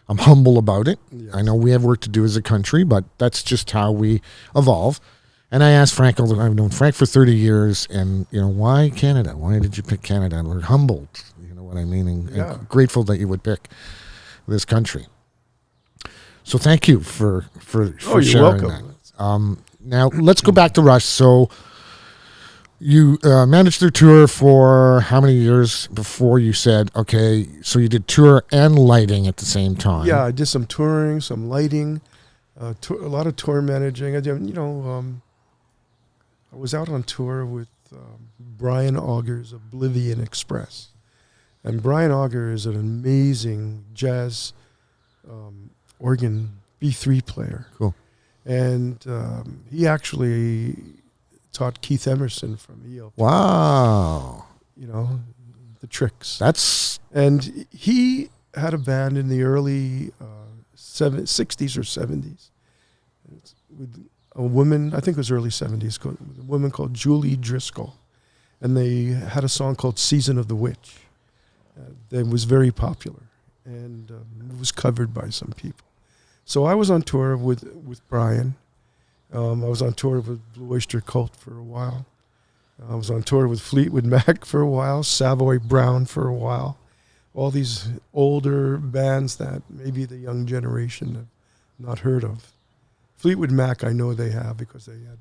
I'm humble about it. Yes. I know we have work to do as a country, but that's just how we evolve. And I asked Frank, I've known Frank for 30 years, and, why Canada? Why did you pick Canada? And we're humbled, you know what I mean? And grateful that you would pick this country. So thank you for sharing that. Now, let's go back to Rush. So you managed their tour for how many years before you said, okay, so you did tour and lighting at the same time? Yeah, I did some touring, some lighting, a lot of tour managing. I did, I was out on tour with Brian Auger's Oblivion Express. And Brian Auger is an amazing jazz organ B3 player. Cool. And he actually taught Keith Emerson from ELP. Wow. The tricks. And he had a band in the early 60s or 70s with a woman, I think it was early 70s, a woman called Julie Driscoll. And they had a song called Season of the Witch that was very popular. And it was covered by some people. So I was on tour with Brian. I was on tour with Blue Oyster Cult for a while. I was on tour with Fleetwood Mac for a while, Savoy Brown for a while. All these older bands that maybe the young generation have not heard of. Fleetwood Mac, I know they have because they had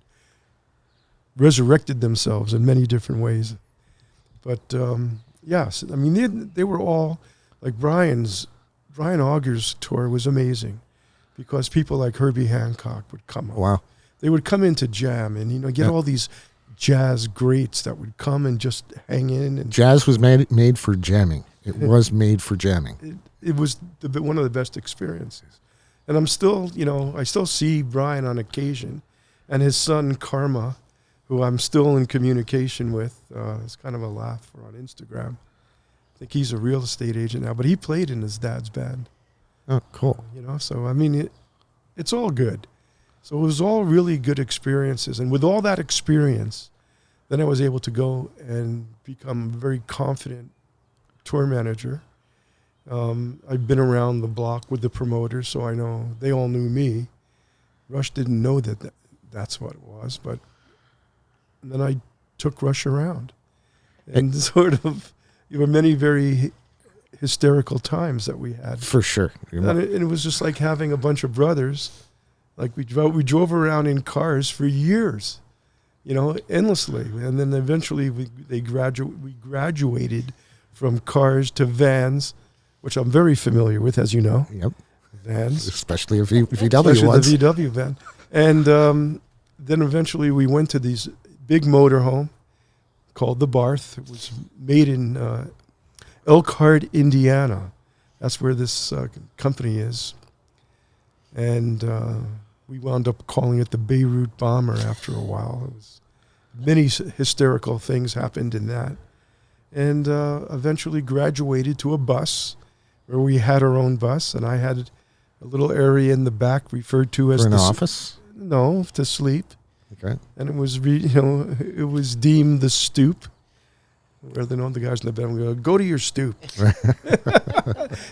resurrected themselves in many different ways. But yes, I mean, they were all, like Brian Auger's tour was amazing because people like Herbie Hancock would come up. Wow. They would come in to jam and, get all these jazz greats that would come and just hang in. And jazz was made for jamming. It was made for jamming. It was one of the best experiences. And I'm still, I still see Brian on occasion, and his son Karma, who I'm still in communication with. It's kind of a laugh on Instagram. I think he's a real estate agent now, but he played in his dad's band. Oh, cool. So I mean, it's all good. So it was all really good experiences. And with all that experience, then I was able to go and become a very confident tour manager. I've been around the block with the promoters, so I know they all knew me. Rush didn't know that's what it was, but then I took Rush around. And sort of, there were many very hysterical times that we had. For sure. And it was just like having a bunch of brothers. Like we drove around in cars for years, endlessly. And then eventually we graduated from cars to vans, which I'm very familiar with, as you know. Yep. Vans. Especially a VW Especially ones. the VW van. And then eventually we went to these big motorhome called the Barth. It was made in Elkhart, Indiana. That's where this company is. And we wound up calling it the Beirut Bomber after a while. It was many hysterical things happened in that. And eventually graduated to a bus where we had our own bus. And I had a little area in the back referred to as For an office? No, to sleep. Okay. And it was, it was deemed the stoop. Where the guys in the bed would go to your stoop.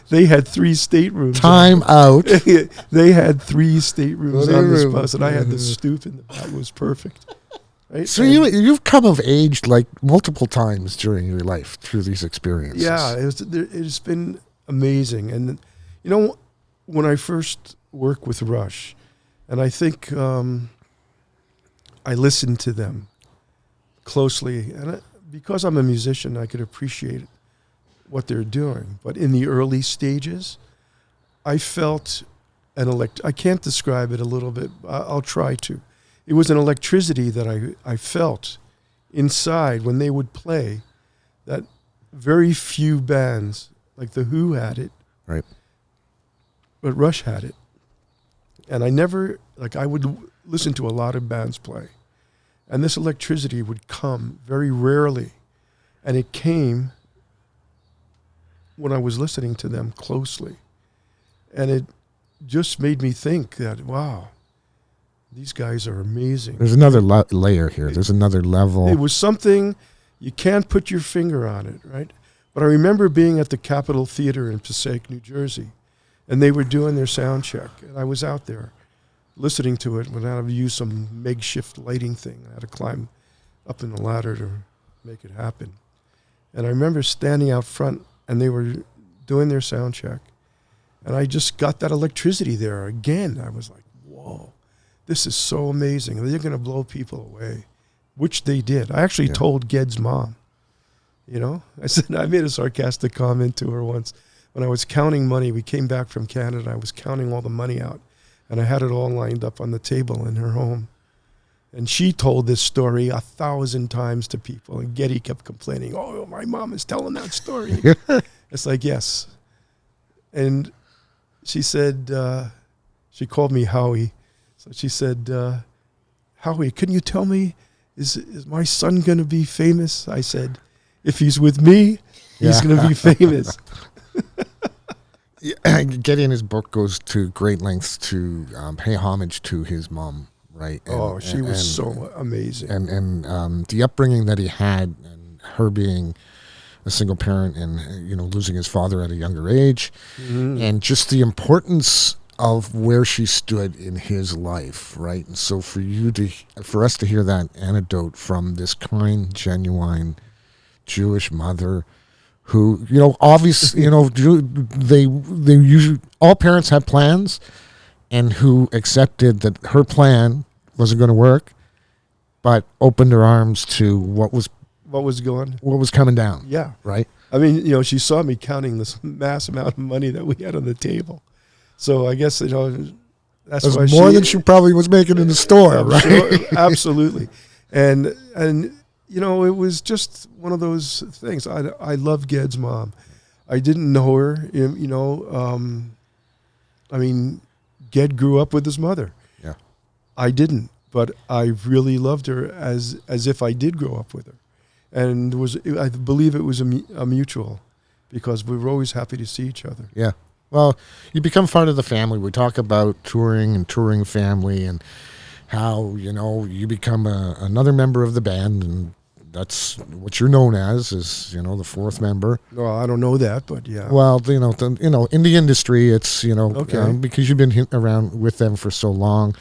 They had 3 staterooms. Time out. They had 3 staterooms on this bus, and I had the stoop in the back. It was perfect. Right? So you've come of age like multiple times during your life through these experiences. Yeah, it's been amazing. And, when I first worked with Rush, and I think I listened to them closely, and because I'm a musician, I could appreciate what they're doing. But in the early stages, I felt I can't describe it a little bit. I'll try to. It was an electricity that I felt inside when they would play that very few bands, like The Who had it. Right. But Rush had it. And I would listen to a lot of bands play. And this electricity would come very rarely. And it came when I was listening to them closely. And it just made me think that, wow, these guys are amazing. There's another layer here. There's another level. It was something, you can't put your finger on it, right? But I remember being at the Capitol Theater in Passaic, New Jersey, and they were doing their sound check. And I was out there listening to it when I had to use some makeshift lighting thing. I had to climb up in the ladder to make it happen. And I remember standing out front, and they were doing their sound check. And I just got that electricity there again. I was like, whoa, this is so amazing. They're going to blow people away, which they did. I actually told Ged's mom, I said, I made a sarcastic comment to her once. When I was counting money, we came back from Canada, I was counting all the money out. And I had it all lined up on the table in her home. And she told this story 1,000 times to people. And Getty kept complaining, oh, my mom is telling that story. It's like, yes. And she said, she called me Howie. So she said, Howie, can you tell me, is my son going to be famous? I said, if he's with me, he's going to be famous. Getty in his book goes to great lengths to pay homage to his mom, right? She was so amazing. And the upbringing that he had, and her being a single parent and losing his father at a younger age, and just the importance of where she stood in his life, right? And so for us to hear that anecdote from this kind, genuine Jewish mother, who, obviously, they usually, all parents have plans, and who accepted that her plan wasn't going to work, but opened her arms to what was coming down. Yeah. Right. I mean, she saw me counting this mass amount of money that we had on the table. So I guess, that's why more than she probably was making in the store, right? Sure, absolutely. And it was just one of those things. I love Ged's mom. I didn't know her, Ged grew up with his mother. Yeah. I didn't, but I really loved her as if I did grow up with her. And I believe it was a mutual, because we were always happy to see each other. Yeah. Well, you become part of the family. We talk about touring and touring family, and how, you become another member of the band, and that's what you're known as, is, the fourth member. Well, I don't know that, but yeah. Well, in the industry, it's, okay. Because you've been around with them for so long.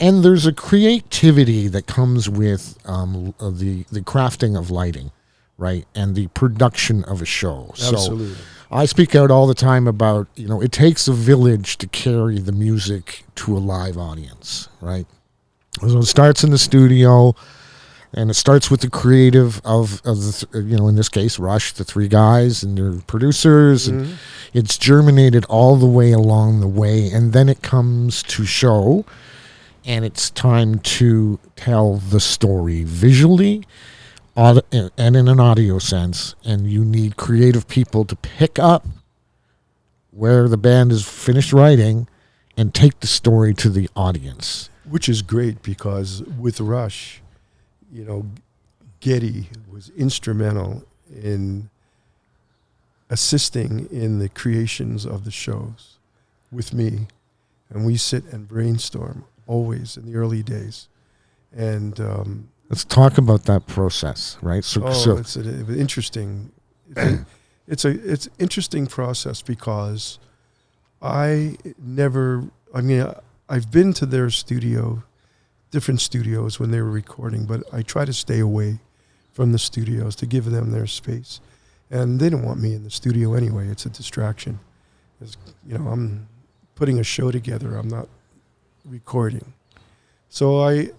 And there's a creativity that comes with the crafting of lighting, right? And the production of a show. Absolutely. So I speak out all the time about, it takes a village to carry the music to a live audience, right? So it starts in the studio, and it starts with the creative of the, in this case, Rush, the 3 guys and their producers. And it's germinated all the way along the way. And then it comes to show. and it's time to tell the story visually and in an audio sense, and you need creative people to pick up where the band is finished writing and take the story to the audience. Which is great because with Rush, you know, Geddy was instrumental in assisting in the creations of the shows with me. And we sit and brainstorm always in the early days. And let's talk about that process, right? it's an interesting. It's an interesting process because I've been to their studio, different studios when they were recording, but I try to stay away from the studios to give them their space. And they don't want me in the studio anyway. It's a distraction. I'm putting a show together. I'm not recording. So I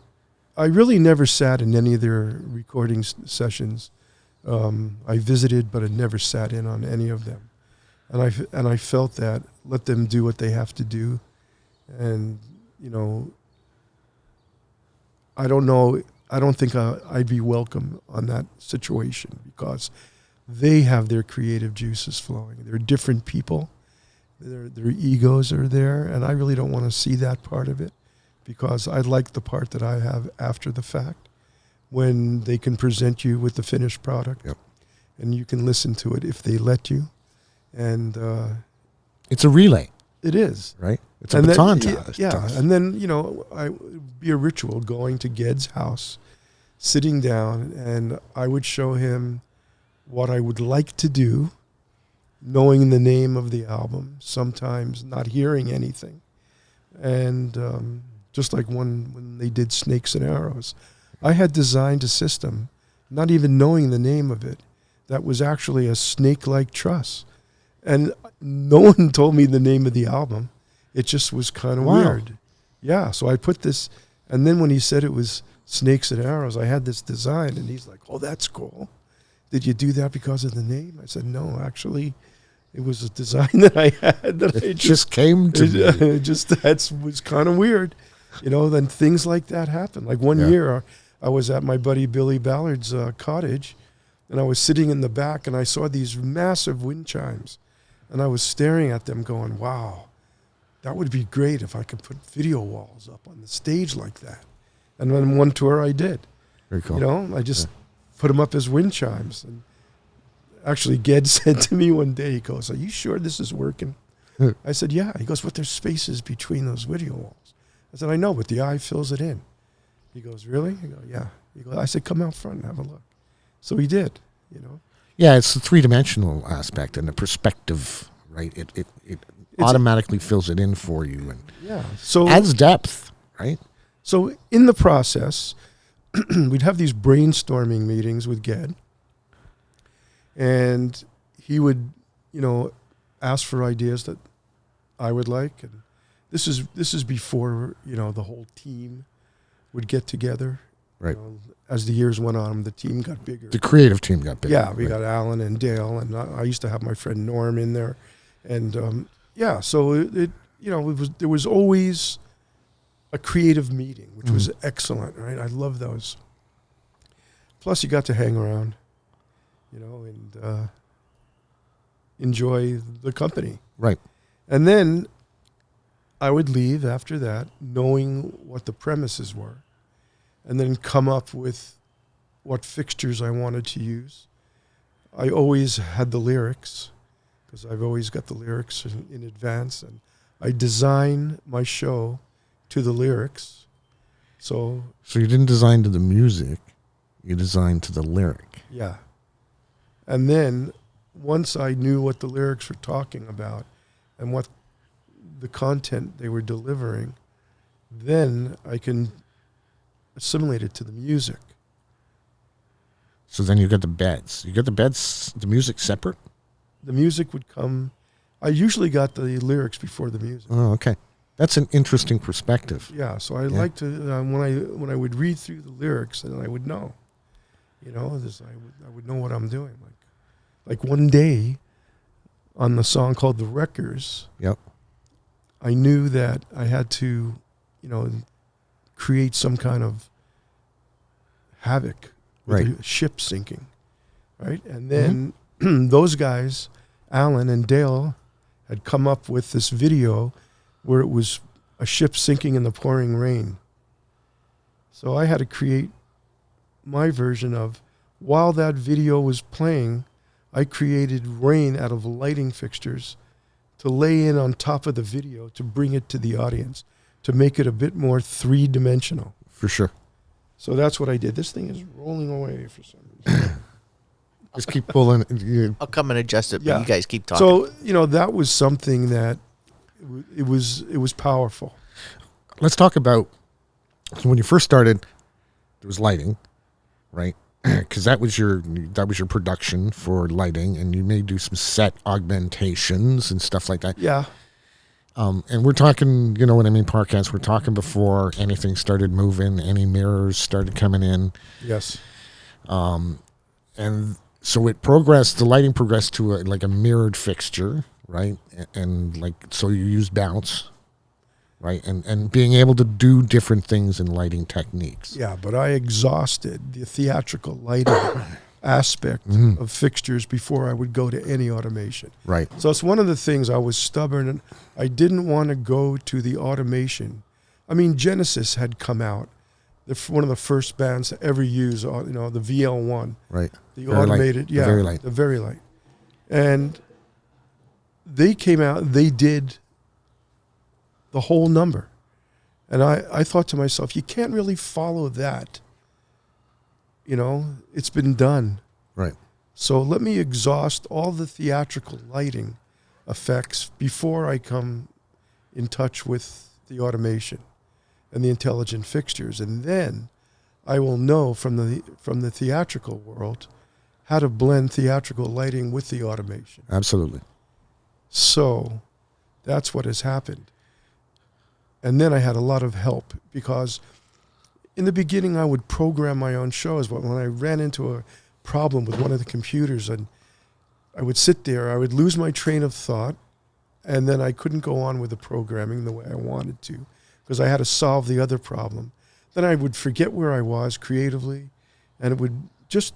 really never sat in any of their recording sessions. I visited, but I never sat in on any of them. And I felt that let them do what they have to do. And, I don't know. I don't think I'd be welcome on that situation because they have their creative juices flowing. They're different people. Their egos are there. And I really don't want to see that part of it because I like the part that I have after the fact when they can present you with the finished product. Yep. And you can listen to it if they let you. And it's a relay. It is. Right? It's a baton toss. Yeah. And then, I would be a ritual going to Ged's house, sitting down, and I would show him what I would like to do, knowing the name of the album, sometimes not hearing anything. And just like when they did Snakes and Arrows, I had designed a system, not even knowing the name of it, that was actually a snake-like truss. And no one told me the name of the album. It just was kind of weird. Yeah, so I put this, and then when he said it was Snakes and Arrows, I had this design, and he's like, oh, that's cool. Did you do that because of the name? I said, no, actually, it was a design that I had. That it just came to me. That was kind of weird. Then things like that happen. Like one year, I was at my buddy Billy Ballard's cottage, and I was sitting in the back, and I saw these massive wind chimes. And I was staring at them going, wow, that would be great if I could put video walls up on the stage like that. And on one tour I did. Very cool. I just put them up as wind chimes. And actually, Ged said to me one day, he goes, are you sure this is working? I said, yeah. He goes, but there's spaces between those video walls. I said, I know, but the eye fills it in. He goes, really? I go, yeah. He goes, I said, come out front and have a look. So he did, Yeah, it's the three-dimensional aspect and the perspective, right? It automatically fills it in for you and so adds depth, right? So in the process, we'd have these brainstorming meetings with Ged, and he would, ask for ideas that I would like, and this is before the whole team would get together. Right. As the years went on, the team got bigger. The creative team got bigger. Yeah, we got Alan and Dale, and I used to have my friend Norm in there, and so there was always a creative meeting, which was excellent, right? I love those. Plus, you got to hang around, and enjoy the company. Right. And then I would leave after that, knowing what the premises were, and then come up with what fixtures I wanted to use. I always had the lyrics, because I've always got the lyrics in advance, and I design my show to the lyrics. So you didn't design to the music, you designed to the lyric. Yeah. And then once I knew what the lyrics were talking about and what the content they were delivering, then I can assimilate it to the music. So then you got the beds. You got the music separate? The music would come. I usually got the lyrics before the music. Oh, okay. That's an interesting perspective. Yeah, so I like to when I would read through the lyrics, then I would know, I would know what I'm doing. Like one day, on the song called "The Wreckers," Yep. I knew that I had to, create some kind of havoc with Right. a ship sinking, right? And then those guys, Alan and Dale, had come up with this video where it was a ship sinking in the pouring rain. So I had to create my version of, while that video was playing, I created rain out of lighting fixtures to lay in on top of the video to bring it to the audience, to make it a bit more three-dimensional. For sure. So that's what I did. This thing is rolling away for some reason. Just keep pulling. I'll come and adjust it, but Yeah. you guys keep talking. So, that was something that it was powerful. Let's talk about when you first started. There was lighting, right? Because that was your production for lighting, and you may do some set augmentations and stuff like that. Yeah. And we're talking, you know what I mean, podcast. We're talking before anything started moving, any mirrors started coming in. Yes. And so it progressed, the lighting progressed to like a mirrored fixture, right? And like, so you use bounce, right? And being able to do different things in lighting techniques. Yeah, but I exhausted the theatrical lighting aspect of fixtures before I would go to any automation. Right. So it's one of the things I was stubborn, and I didn't want to go to the automation. I mean, Genesis had come out. They're one of the first bands to ever use, the VL1. Right. The Very automated, light. The very light. The very light. And they came out, they did the whole number. And I thought to myself, you can't really follow that. It's been done. Right. So let me exhaust all the theatrical lighting effects before I come in touch with the automation and the intelligent fixtures. And then I will know from the theatrical world how to blend theatrical lighting with the automation. Absolutely. So that's what has happened. And then I had a lot of help, because in the beginning I would program my own shows, but when I ran into a problem with one of the computers, and I would sit there, I would lose my train of thought, and then I couldn't go on with the programming the way I wanted to, because I had to solve the other problem. Then I would forget where I was creatively, and it would just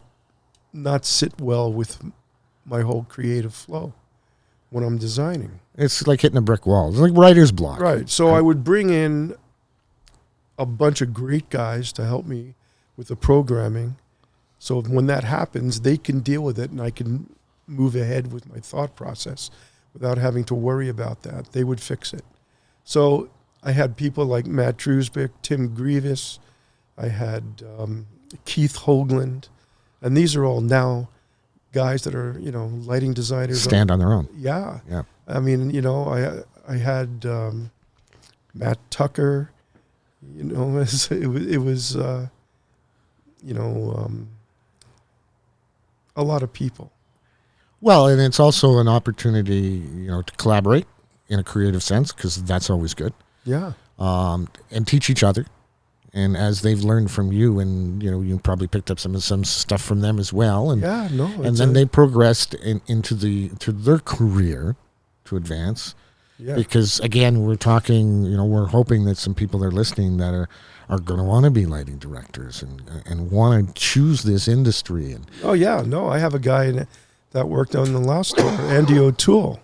not sit well with my whole creative flow when I'm designing. It's like hitting a brick wall. It's like writer's block. Right. So I would bring in a bunch of great guys to help me with the programming. So when that happens, they can deal with it, and I can move ahead with my thought process without having to worry about that. They would fix it. So I had people like Matt Drusbeck, Tim Grievous. I had Keith Hoagland. And these are all now guys that are, lighting designers. Stand on their own. Yeah. Yeah. I mean, I had Matt Tucker. It was a lot of people. Well, and it's also an opportunity, to collaborate in a creative sense, because that's always good. Yeah. And teach each other. And as they've learned from you, and you probably picked up some stuff from them as well. And Yeah, no. and then they progressed into their career to advance. Yeah. Because again, we're talking, we're hoping that some people that are listening that are going to want to be lighting directors and want to choose this industry. And Oh, yeah. No, I have a guy that worked on the last tour, Andy O'Toole,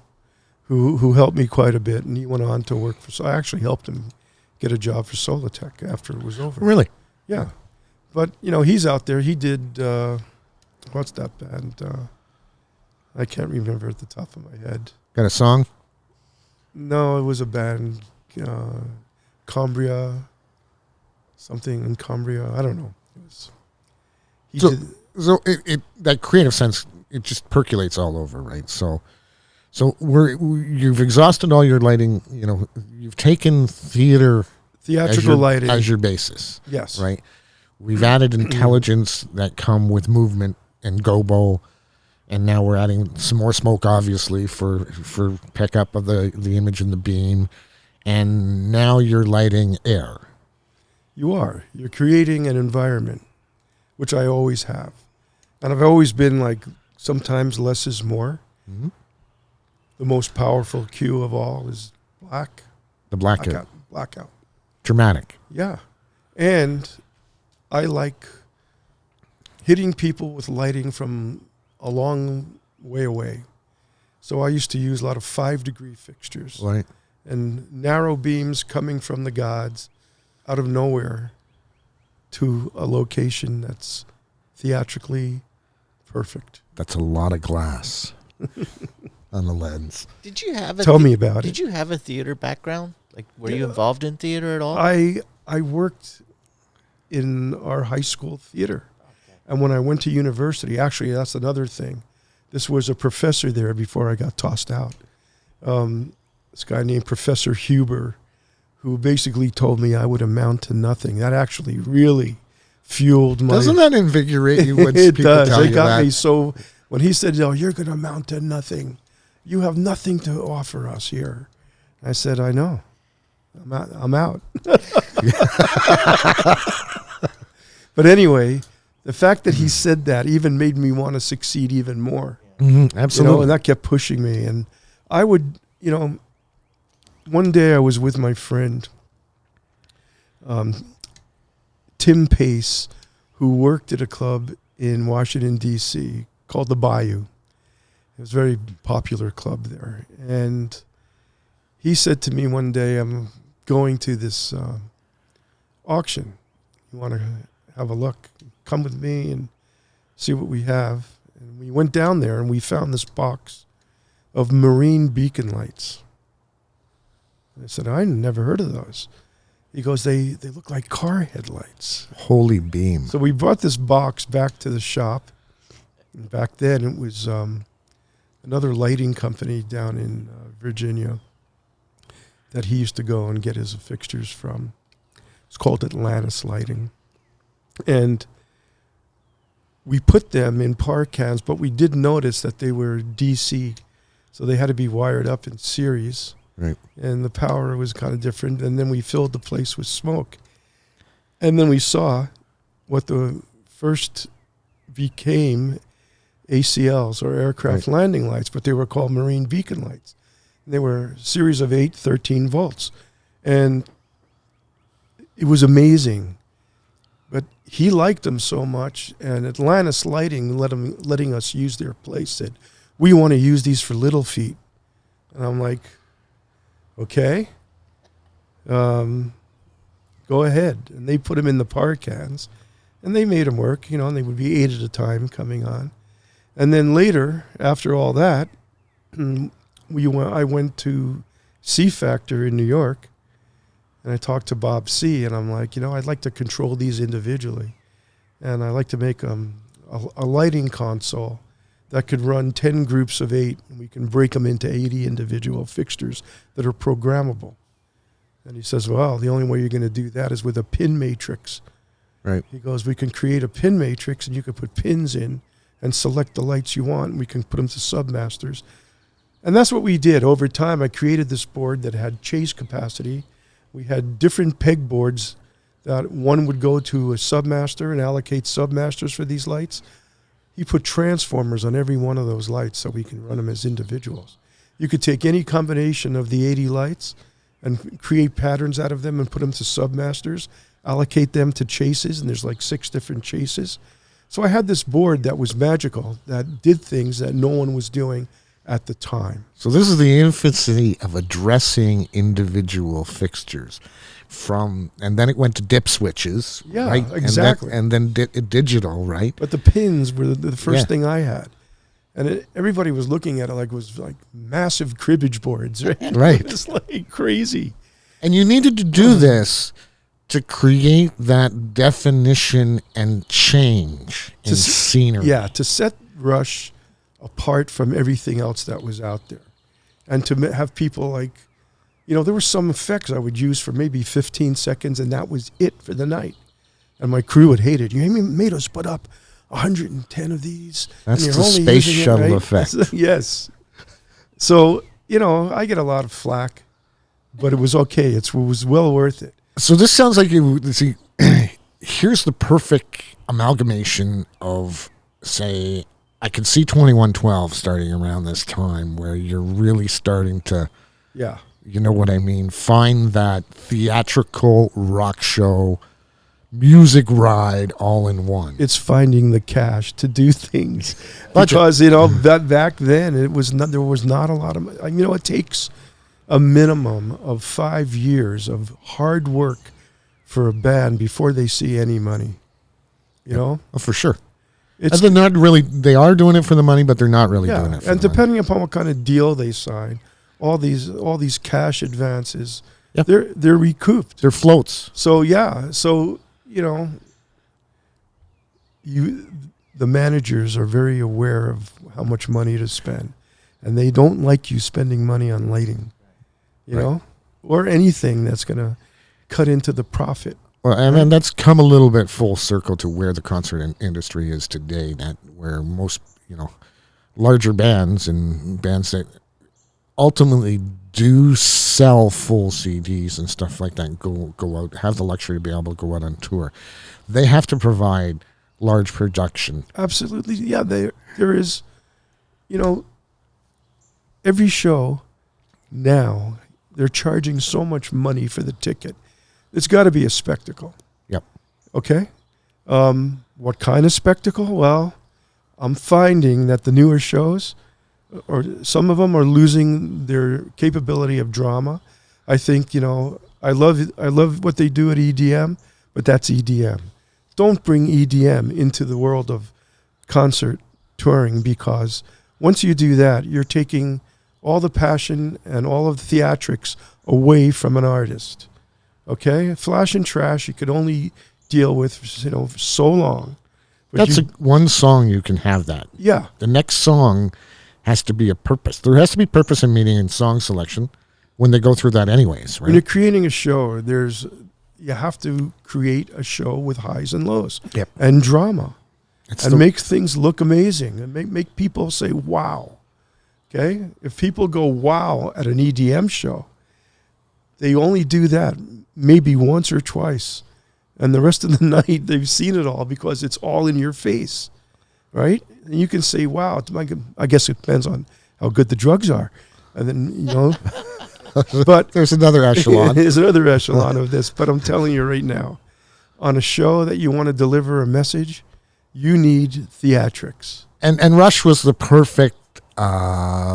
who helped me quite a bit, and he went on to work for. I actually helped him get a job for Solitech after it was over. really, Yeah. But, he's out there. He did, what's that band? I can't remember at the top of my head. got a song? No, it was a band, Cambria, something in Cambria. I don't know. So it that creative sense, it just percolates all over, right? So you've exhausted all your lighting. You've taken theatrical lighting as your basis. Yes. Right. We've added intelligence that come with movement and gobo, and now we're adding some more smoke, obviously, for pickup of the image and the beam, and now you're lighting air. You are. You're creating an environment, which I always have. And I've always been like, sometimes less is more. Mm-hmm. The most powerful cue of all is black. The blackout. Blackout. Dramatic. Yeah. And I like hitting people with lighting from a long way away. So I used to use a lot of 5-degree fixtures. Right. And narrow beams coming from the gods out of nowhere to a location that's theatrically perfect. That's a lot of glass on the lens. Did you have Tell me about it. Did you have a theater background? Like, were you involved in theater at all? I worked in our high school theater. And when I went to university, actually, that's another thing. This was a professor there before I got tossed out. This guy named Professor Huber, who basically told me I would amount to nothing. That actually really fueled my... Doesn't that invigorate you when it people does. tell It you got that? me so... When he said, "Oh, you're going to amount to nothing. You have nothing to offer us here." I said, "I know. I'm out." But anyway, the fact that he said that even made me want to succeed even more. Absolutely. And that kept pushing me. And I would, one day I was with my friend, Tim Pace, who worked at a club in Washington, D.C. called the Bayou. It was a very popular club there. And he said to me one day, "I'm going to this auction. You want to have a look? Come with me and see what we have." And we went down there and we found this box of marine beacon lights. And I said, "I never heard of those." He goes, they look like car headlights. Holy beam. So we brought this box back to the shop. And back then it was another lighting company down in Virginia that he used to go and get his fixtures from. It's called Atlantis Lighting. And we put them in par cans, but we did notice that they were DC, so they had to be wired up in series. Right. And the power was kind of different. And then we filled the place with smoke. And then we saw what the first became ACLs, or aircraft landing lights, but they were called marine beacon lights. And they were a series of 8, 13 volts. And it was amazing. But he liked them so much, and Atlantis Lighting letting us use their place said, "We want to use these for Little Feet." And I'm like, "Okay, go ahead." And they put them in the par cans, and they made them work, and they would be 8 at a time coming on. And then later, after all that, I went to C Factor in New York, and I talked to Bob C, and I'm like, I'd like to control these individually. And I like to make a lighting console that could run 10 groups of 8, and we can break them into 80 individual fixtures that are programmable. And he says, "Well, the only way you're going to do that is with a pin matrix." Right. He goes, "We can create a pin matrix, and you can put pins in and select the lights you want, and we can put them to submasters." And that's what we did. Over time, I created this board that had chase capacity. We had different pegboards that one would go to a submaster and allocate submasters for these lights. He put transformers on every one of those lights so we can run them as individuals. You could take any combination of the 80 lights and create patterns out of them and put them to submasters, allocate them to chases, and there's like 6 different chases. So I had this board that was magical, that did things that no one was doing at the time. So this is the infancy of addressing individual fixtures, and then it went to dip switches. Yeah, right? exactly. And then digital, right? But the pins were the first thing I had. And everybody was looking at it like it was like massive cribbage boards, right? Right. It was like crazy. And you needed to do this to create that definition and change in scenery. Yeah, to set Rush apart from everything else that was out there. And to have people like, there were some effects I would use for maybe 15 seconds, and that was it for the night. And my crew would hate it. You made us put up 110 of these. That's and the you're only space using shuttle it, right? effect. Yes. So, I get a lot of flack, but it was okay. It was well worth it. So this sounds like here's the perfect amalgamation of, say, I can see 2112 starting around this time where you're really starting to, Yeah. you know what I mean, find that theatrical rock show music ride all in one. It's finding the cash to do things. Budget. Because, that back then there was not a lot of, it takes a minimum of 5 years of hard work for a band before they see any money. You know? Oh, for sure. It's they're not really, they are doing it for the money, but they're not really doing it for and the money. depending upon what kind of deal they sign, all these cash advances, Yep. they're recouped. They're floats. So the managers are very aware of how much money to spend, and they don't like you spending money on lighting, or anything that's going to cut into the profit. Well, and then that's come a little bit full circle to where the concert industry is today, where most, larger bands and bands that ultimately do sell full CDs and stuff like that, go out, have the luxury to be able to go out on tour. They have to provide large production. Absolutely. Yeah, there is, every show now, they're charging so much money for the ticket. It's got to be a spectacle. Yep. Okay? What kind of spectacle? Well, I'm finding that the newer shows, or some of them are losing their capability of drama. I think, I love what they do at EDM, but that's EDM. Don't bring EDM into the world of concert touring, because once you do that, you're taking all the passion and all of the theatrics away from an artist. Okay? Flash and trash, you could only deal with, for so long. But That's one song you can have that. Yeah. The next song has to be a purpose. There has to be purpose in meaning and song selection when they go through that anyways, right? When you're creating a show, you have to create a show with highs and lows. Yep. And drama. And make things look amazing and make people say, wow. Okay? If people go wow at an EDM show, they only do that maybe once or twice. And the rest of the night, they've seen it all because it's all in your face. Right? And you can say, wow, I guess it depends on how good the drugs are. And then, but there's another echelon. There's another echelon of this. But I'm telling you right now, on a show that you want to deliver a message, you need theatrics. And Rush was the perfect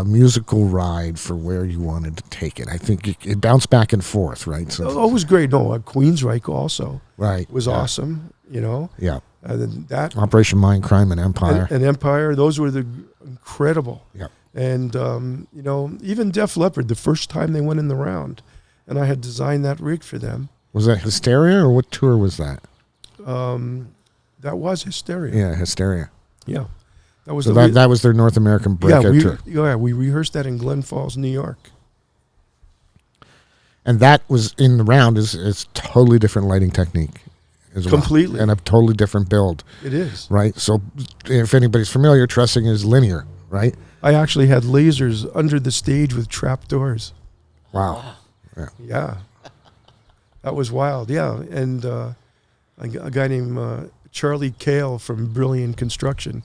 musical ride for where you wanted to take it. I think it bounced back and forth, right? So it was great. No, Queensryche also was awesome, Yeah. And then that Operation Mind, Crime, and Empire. And Empire, those were the incredible. Yeah. And, even Def Leppard, the first time they went in the round, and I had designed that rig for them. Was that Hysteria, or what tour was that? That was Hysteria. Yeah, Hysteria. Yeah. That was that was their North American breakout tour. Yeah, we rehearsed that in Glen Falls, New York. And that was in the round is totally different lighting technique as well. Completely. And a totally different build. It is. Right? So if anybody's familiar, trussing is linear, right? I actually had lasers under the stage with trapdoors. Wow. Yeah. That was wild. Yeah. And a guy named Charlie Cale from Brilliant Construction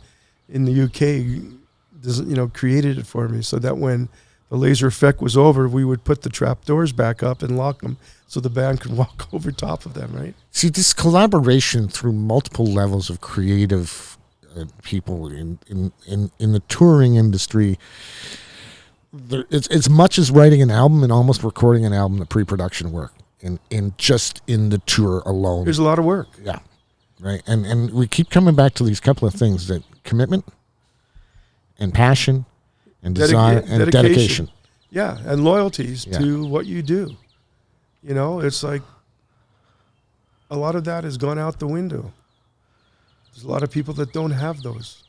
in the UK, created it for me so that when the laser effect was over, we would put the trapdoors back up and lock them so the band could walk over top of them, right? See, this collaboration through multiple levels of creative people in the touring industry, it's as much as writing an album and almost recording an album, the pre-production work, in just in the tour alone. There's a lot of work. Yeah. Right. And we keep coming back to these couple of things, that commitment and passion and desire and dedication. Yeah. And loyalties to what you do. It's like a lot of that has gone out the window. There's a lot of people that don't have those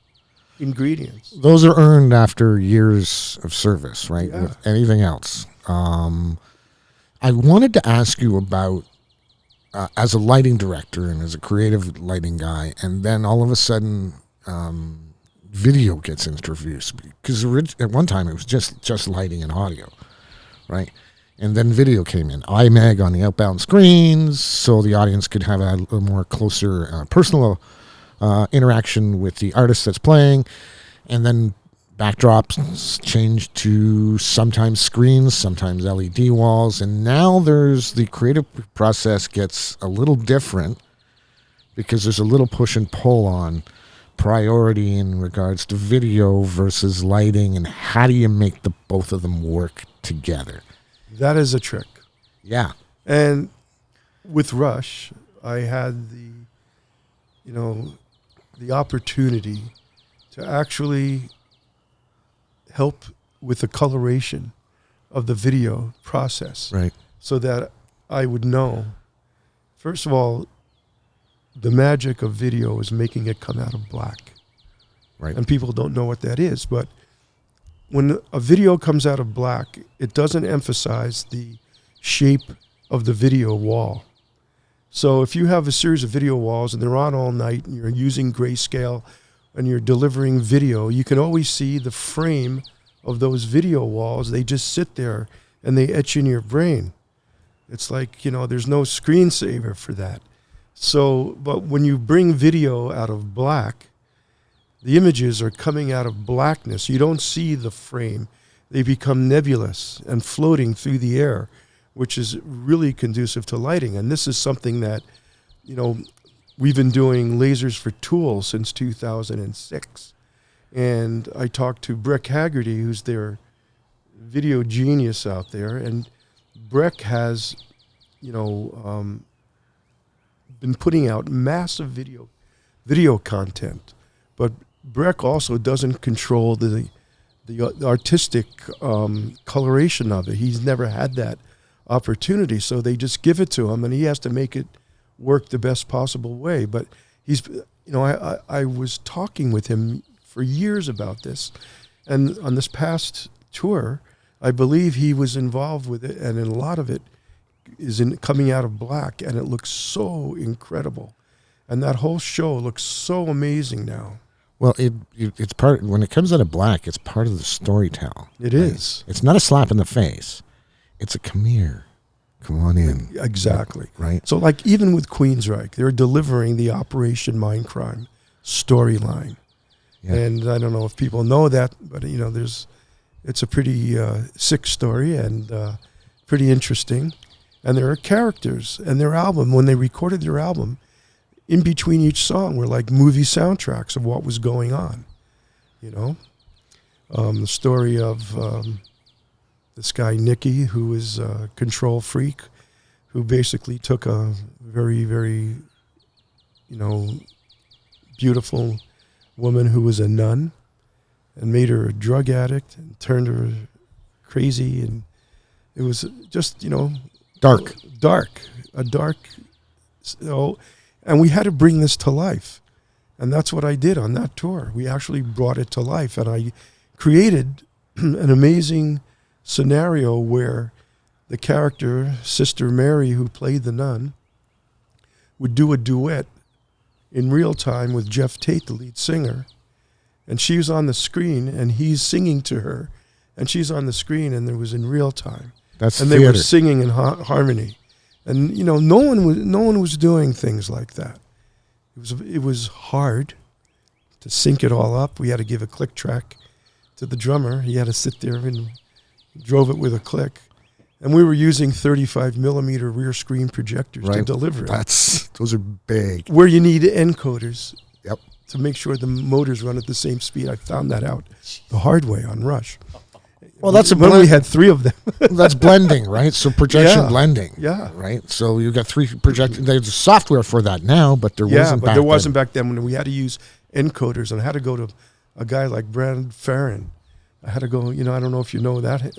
ingredients. Those are earned after years of service, right? Yeah. With anything else. I wanted to ask you about, as a lighting director and as a creative lighting guy, and then all of a sudden video gets introduced, because at one time it was just lighting and audio, right? And then video came in, iMag on the outbound screens, so the audience could have a more closer personal interaction with the artist that's playing. And then backdrops changed to sometimes screens, sometimes LED walls, and now the creative process gets a little different because there's a little push and pull on priority in regards to video versus lighting, and how do you make the both of them work together? That is a trick. Yeah. And with Rush, I had the opportunity to actually help with the coloration of the video process. Right. So that I would know, first of all, the magic of video is making it come out of black. Right. And people don't know what that is. But when a video comes out of black, it doesn't emphasize the shape of the video wall. So if you have a series of video walls and they're on all night and you're using grayscale and you're delivering video, you can always see the frame of those video walls. They just sit there and they etch in your brain. It's like, there's no screensaver for that. So, but when you bring video out of black, the images are coming out of blackness. You don't see the frame. They become nebulous and floating through the air, which is really conducive to lighting. And this is something that, we've been doing lasers for tools since 2006. And I talked to Breck Haggerty, who's their video genius out there. And Breck has, been putting out massive video content. But Breck also doesn't control the artistic coloration of it. He's never had that opportunity, so they just give it to him, and he has to make it work the best possible way. But he's, I was talking with him for years about this, and on this past tour, I believe he was involved with it, and a lot of it is coming out of black, and it looks so incredible, and that whole show looks so amazing now. Well, it's part, when it comes out of black, it's part of the storytell. It is. It's not a slap in the face. It's a come here. Come on in. Exactly. Right. So like even with Queensryche, they're delivering the Operation Mindcrime storyline. Yeah. And I don't know if people know that, but it's a pretty sick story and pretty interesting. And there are characters, and their album, when they recorded their album, in between each song were like movie soundtracks of what was going on. The story of this guy Nicky, who was a control freak, who basically took a very, very, beautiful woman who was a nun and made her a drug addict and turned her crazy. And it was just, dark. And we had to bring this to life. And that's what I did on that tour. We actually brought it to life. And I created an amazing scenario where the character, Sister Mary, who played the nun, would do a duet in real time with Jeff Tate, the lead singer. And she was on the screen, and he's singing to her. And she's on the screen, and it was in real time. That's and theater. They were singing in harmony. And no one was doing things like that. It was hard to sync it all up. We had to give a click track to the drummer. He had to sit there and drove it with a click. And we were using 35 millimeter rear screen projectors to deliver it. Those are big. Where you need encoders. Yep. To make sure the motors run at the same speed. I found that out the hard way on Rush. Well, that's when we had 3 of them. That's blending, right? So projection blending. Yeah. Right? So you got 3 projection. There's software for that now, but there wasn't back then. Yeah, but there wasn't back then when we had to use encoders, and I had to go to a guy like Brad Farron. I had to go, I don't know if you know that.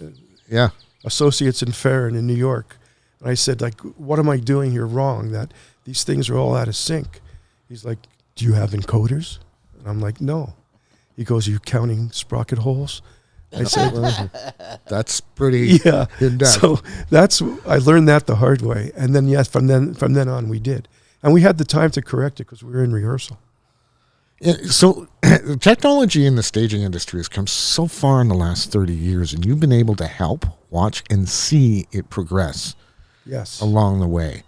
Yeah. Associates in Farron in New York. And I said, what am I doing here wrong? That these things are all out of sync. He's like, do you have encoders? And I'm like, no. He goes, are you counting sprocket holes? I said, that's pretty in-depth. So I learned that the hard way. And then, yes, from then on we did. And we had the time to correct it because we were in rehearsal. So technology in the staging industry has come so far in the last 30 years, and you've been able to help, watch, and see it progress along the way.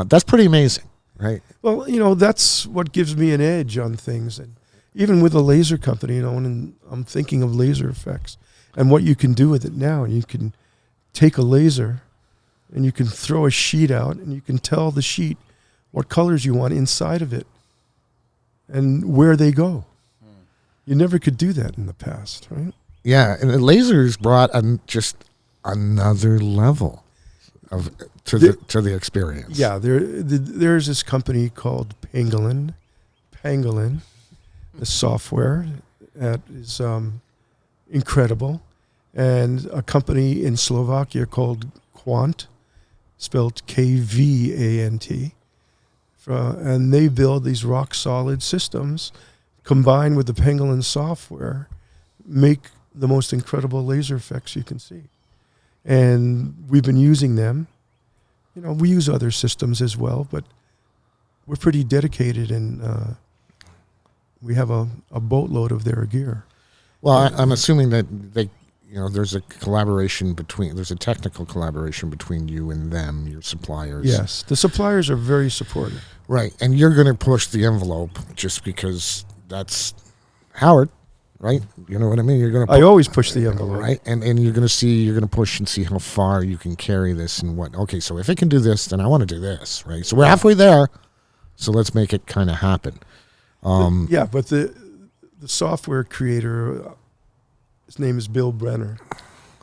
That's pretty amazing, right? Well, that's what gives me an edge on things. And even with a laser company, and I'm thinking of laser effects and what you can do with it now. And you can take a laser and you can throw a sheet out and you can tell the sheet what colors you want inside of it, and where they go. You never could do that in the past, right? Yeah, and the lasers brought just another level to the experience. Yeah, there's this company called Pangolin, the software that is incredible, and a company in Slovakia called Quant, spelled Kvant, and they build these rock solid systems combined with the Pangolin software, make the most incredible laser effects you can see. And we've been using them. You know, we use other systems as well, but we're pretty dedicated, and we have a boatload of their gear. Well, I'm assuming that there's a technical collaboration between you and them, your suppliers. Yes, the suppliers are very supportive. Right, and you're going to push the envelope just because that's Howard, right? You know what I mean? You're going to. I always push the envelope, right? And you're going to push and see how far you can carry this and what. Okay, so if it can do this, then I want to do this, right? So we're halfway there. So let's make it kind of happen. But the software creator, his name is Bill Brenner.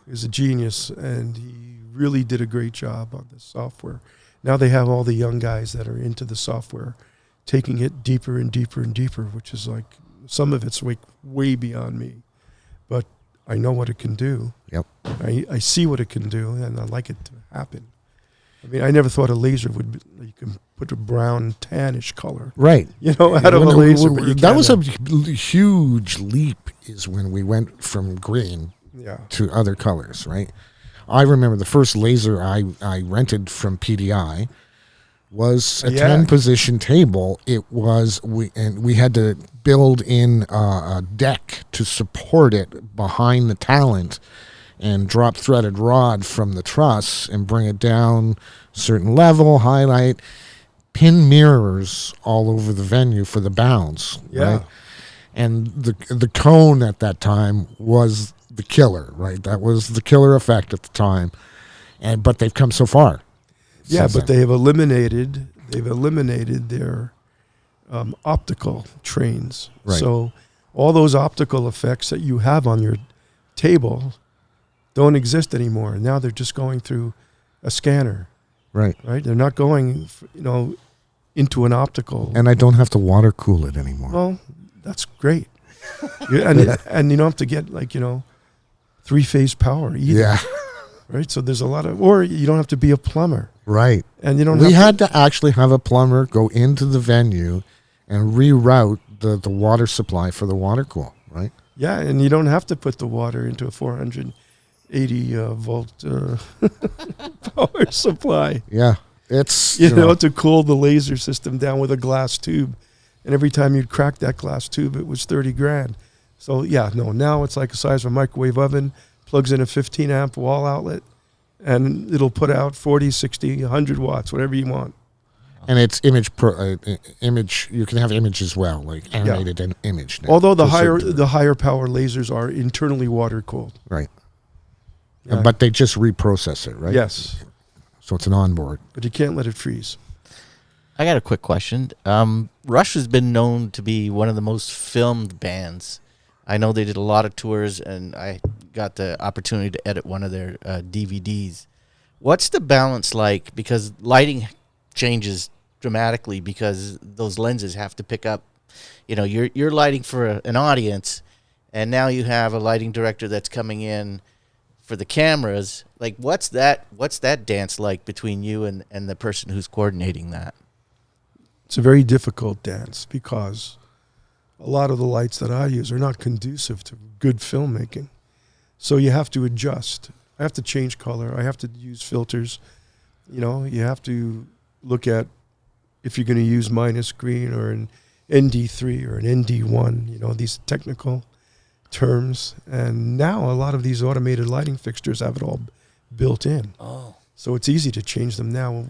He's a genius, and he really did a great job on this software. Now they have all the young guys that are into the software, taking it deeper and deeper and deeper, which is like, some of it's way beyond me. But I know what it can do. Yep. I see what it can do, and I like it to happen. I mean, I never thought a laser would be, you can put a brown tannish color. Right. You know, out of a laser. That was a huge leap, is when we went from green to other colors, right? I remember the first laser I rented from PDI was a 10-position table. It was we had to build in a deck to support it behind the talent, and drop threaded rod from the truss and bring it down a certain level, highlight, pin mirrors all over the venue for the bounds, right? And the cone at that time was the killer, right? That was the killer effect at the time, but they've come so far. Yeah, but they've eliminated their optical trains. Right. So all those optical effects that you have on your table don't exist anymore. Now they're just going through a scanner. Right. Right? They're not going, into an optical. And I don't have to water cool it anymore. Well, that's great. And you don't have to get 3-phase power either. Yeah. Right? So there's a lot of, or you don't have to be a plumber. Right. And you don't We had to actually have a plumber go into the venue and reroute the water supply for the water cool, right? Yeah, and you don't have to put the water into a 480 volt power supply. Yeah, it's to cool the laser system down with a glass tube, and every time you'd crack that glass tube, it was $30,000. So now it's like the size of a microwave oven, plugs in a 15 amp wall outlet, and it'll put out 40, 60, 100 watts, whatever you want. And it's image. You can have image as well, like animated image. Now, although the higher power lasers are internally water cooled. Right. Yeah. But they just reprocess it, right? Yes. So it's an onboard. But you can't let it freeze. I got a quick question. Rush has been known to be one of the most filmed bands. I know they did a lot of tours, and I got the opportunity to edit one of their DVDs. What's the balance like? Because lighting changes dramatically because those lenses have to pick up. You're lighting for an audience, and now you have a lighting director that's coming in for the cameras. Like, what's that dance like between you and the person who's coordinating that? It's a very difficult dance because a lot of the lights that I use are not conducive to good filmmaking. So you have to adjust. I have to change color. I have to use filters. You have to look at if you're going to use minus green or an ND3 or an ND1, these technical terms. And now a lot of these automated lighting fixtures have it all built in. Oh. So it's easy to change them now,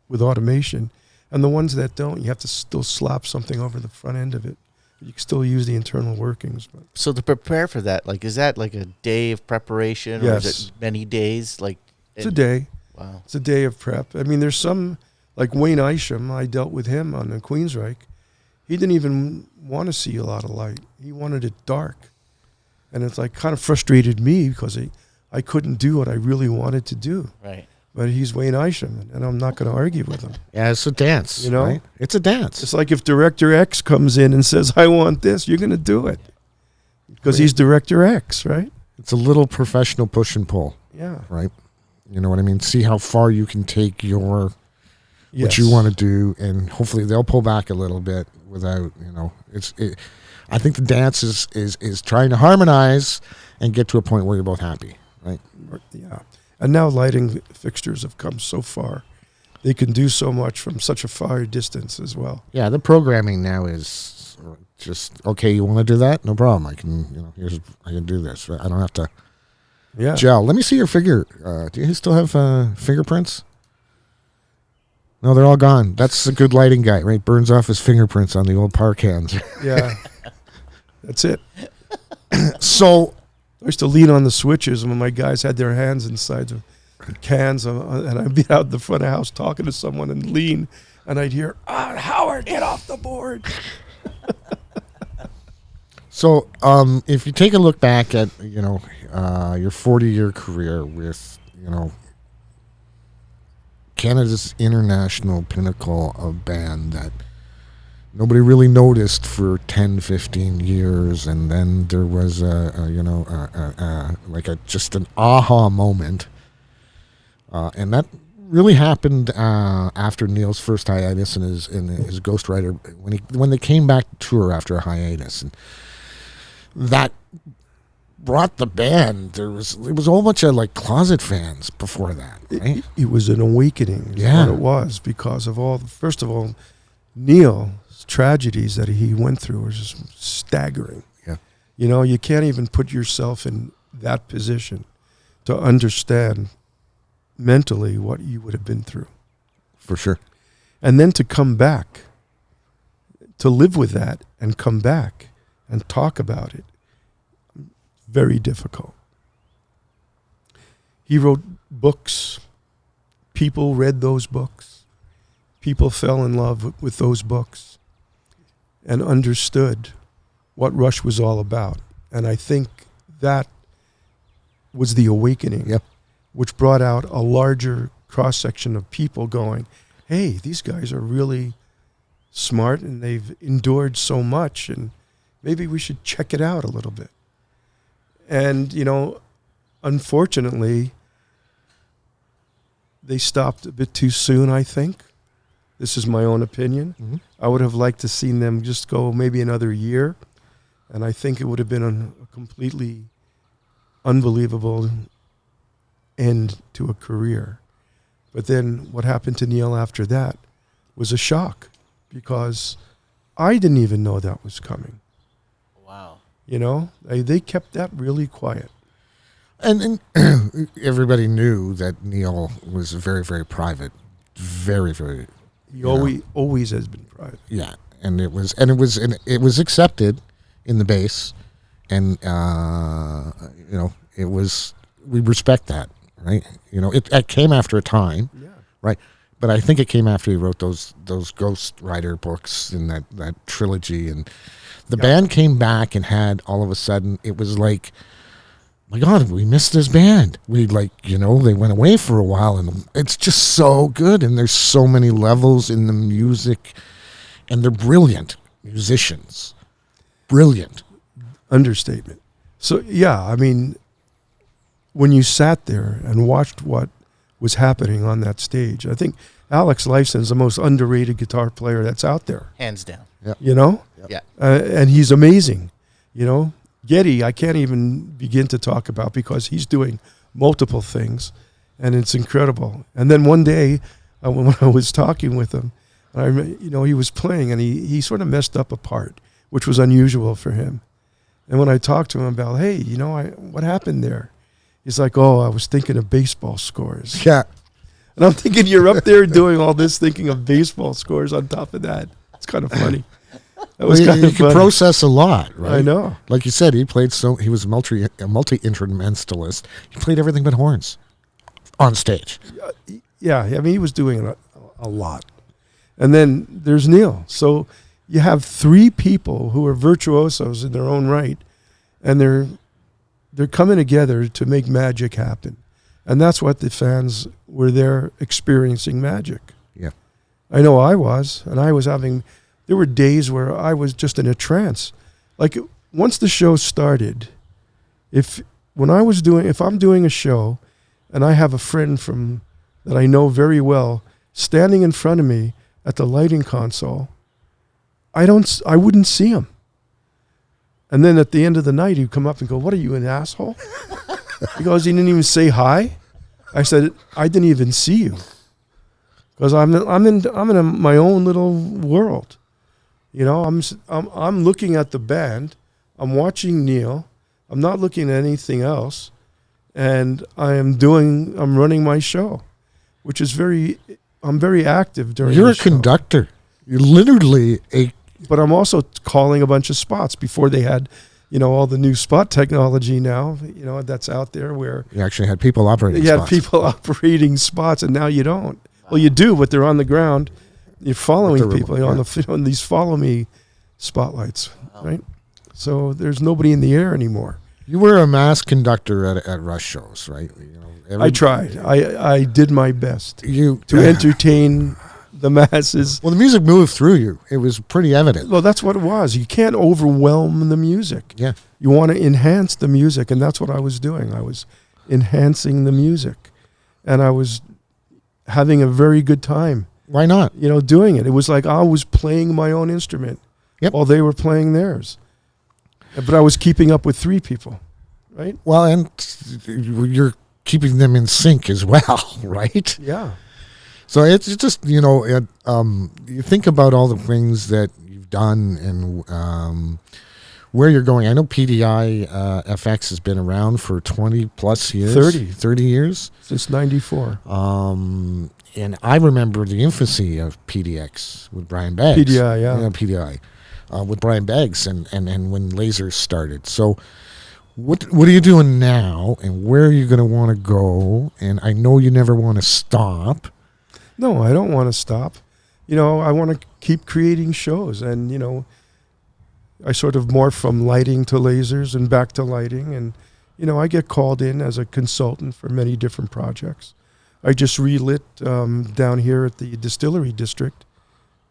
with automation. And the ones that don't, you have to still slap something over the front end of it. You can still use the internal workings. But. So to prepare for that, is that like a day of preparation, or is it many days? It's a day. Wow. It's a day of prep. I mean, there's some Like Wayne Isham, I dealt with him on the Queensryche. He didn't even want to see a lot of light. He wanted it dark. And it's like kind of frustrated me because I couldn't do what I really wanted to do. Right. But he's Wayne Isham, and I'm not going to argue with him. Yeah, it's a dance. You know? Right? It's a dance. It's like if Director X comes in and says, I want this, you're going to do it. Because he's Director X, right? It's a little professional push and pull. Yeah. Right? You know what I mean? See how far you can take what Yes. you want to do, and hopefully they'll pull back a little bit without, I think the dance is trying to harmonize and get to a point where you're both happy, right? Yeah. And now lighting fixtures have come so far. They can do so much from such a far distance as well. Yeah, the programming now is just, okay, you want to do that? No problem. I can, I can do this. I don't have to gel. Let me see your figure. Do you still have fingerprints? No, they're all gone. That's a good lighting guy, right? Burns off his fingerprints on the old par cans. Yeah. That's it. So I used to lean on the switches when my guys had their hands inside the cans, and I'd be out in the front of the house talking to someone and lean, and I'd hear, Howard, get off the board. So, if you take a look back at, your 40-year career with, Canada's international pinnacle of band that nobody really noticed for 10, 15 years, and then there was just an aha moment, and that really happened after Neil's first hiatus and his Ghostwriter when they came back to tour after a hiatus, and that brought the band. It was a whole bunch of like closet fans before that, right? It was an awakening, Yeah. what it was, because of first of all, Neil's tragedies that he went through were just staggering. Yeah. You can't even put yourself in that position to understand mentally what you would have been through. For sure. And then to come back, to live with that and come back and talk about it, very difficult. He wrote books. People read those books. People fell in love with those books and understood what Rush was all about. And I think that was the awakening, Yep. which brought out a larger cross-section of people going, hey, these guys are really smart and they've endured so much, and maybe we should check it out a little bit. And, unfortunately, they stopped a bit too soon, I think. This is my own opinion. Mm-hmm. I would have liked to seen them just go maybe another year, and I think it would have been a completely unbelievable end to a career. But then what happened to Neil after that was a shock, because I didn't even know that was coming. Wow. They kept that really quiet. And everybody knew that Neil was very, very private, very, very. He always has been private. Yeah, and it was accepted in the base, and we respect that, right? It came after a time, Yeah. right? But I think it came after he wrote those Ghostwriter books in that trilogy, and the band came back and had all of a sudden it was like, my God, we missed this band. We they went away for a while, and it's just so good, and there's so many levels in the music, and they're brilliant musicians. Brilliant. Understatement. So, when you sat there and watched what was happening on that stage, I think Alex Lifeson's the most underrated guitar player that's out there. Hands down. Yeah. And he's amazing. Geddy, I can't even begin to talk about, because he's doing multiple things, and it's incredible. And then one day, when I was talking with him, he was playing, and he sort of messed up a part, which was unusual for him. And when I talked to him about, hey, what happened there? He's like, I was thinking of baseball scores. Yeah. And I'm thinking, you're up there doing all this thinking of baseball scores on top of that. It's kind of funny. That was kind He of could funny. process a lot, right? I know. Like you said, he was a multi-instrumentalist. He played everything but horns on stage. Yeah, he was doing a lot. And then there's Neil. So you have three people who are virtuosos in their own right, and they're coming together to make magic happen. And that's what the fans were there experiencing magic. Yeah. I know I was, and there were days where I was just in a trance. Like once the show started, if I'm doing a show and I have a friend that I know very well standing in front of me at the lighting console, I wouldn't see him. And then at the end of the night, he'd come up and go, "What are you, an asshole?" He goes, "He didn't even say hi." I said, "I didn't even see you, because I'm in my own little world. You know, I'm looking at the band, I'm watching Neil, I'm not looking at anything else, and I'm running my show, which is I'm very active during. You're the a show. conductor. You're literally a. But I'm also calling a bunch of spots before they had, all the new spot technology now, that's out there where You actually had people operating. you had spots. people operating spots, and now you don't. Well, you do, but they're on the ground. You're following With the people remote, on these follow me spotlights, right? So there's nobody in the air anymore. You were a mass conductor at Rush shows, right? I tried. I did my best You to entertain the masses. Well, the music moved through you. It was pretty evident. Well, that's what it was. You can't overwhelm the music. Yeah. You want to enhance the music, and that's what I was doing. I was enhancing the music, and I was having a very good time, Why not? doing it. It was like I was playing my own instrument while they were playing theirs. But I was keeping up with three people, right? Well, and you're keeping them in sync as well, right? Yeah. So it's just, you think about all the things that you've done and where you're going. I know PDI FX has been around for 20 plus years. 30 years. Since 94. And I remember the infancy of PDX with Brian Beggs. PDI, yeah. PDI. With Brian Beggs and when Lasers started. So what are you doing now, and where are you going to want to go? And I know you never want to stop. No, I don't want to stop. I want to keep creating shows, and I sort of morph from lighting to lasers and back to lighting, and I get called in as a consultant for many different projects. I just relit down here at the distillery district.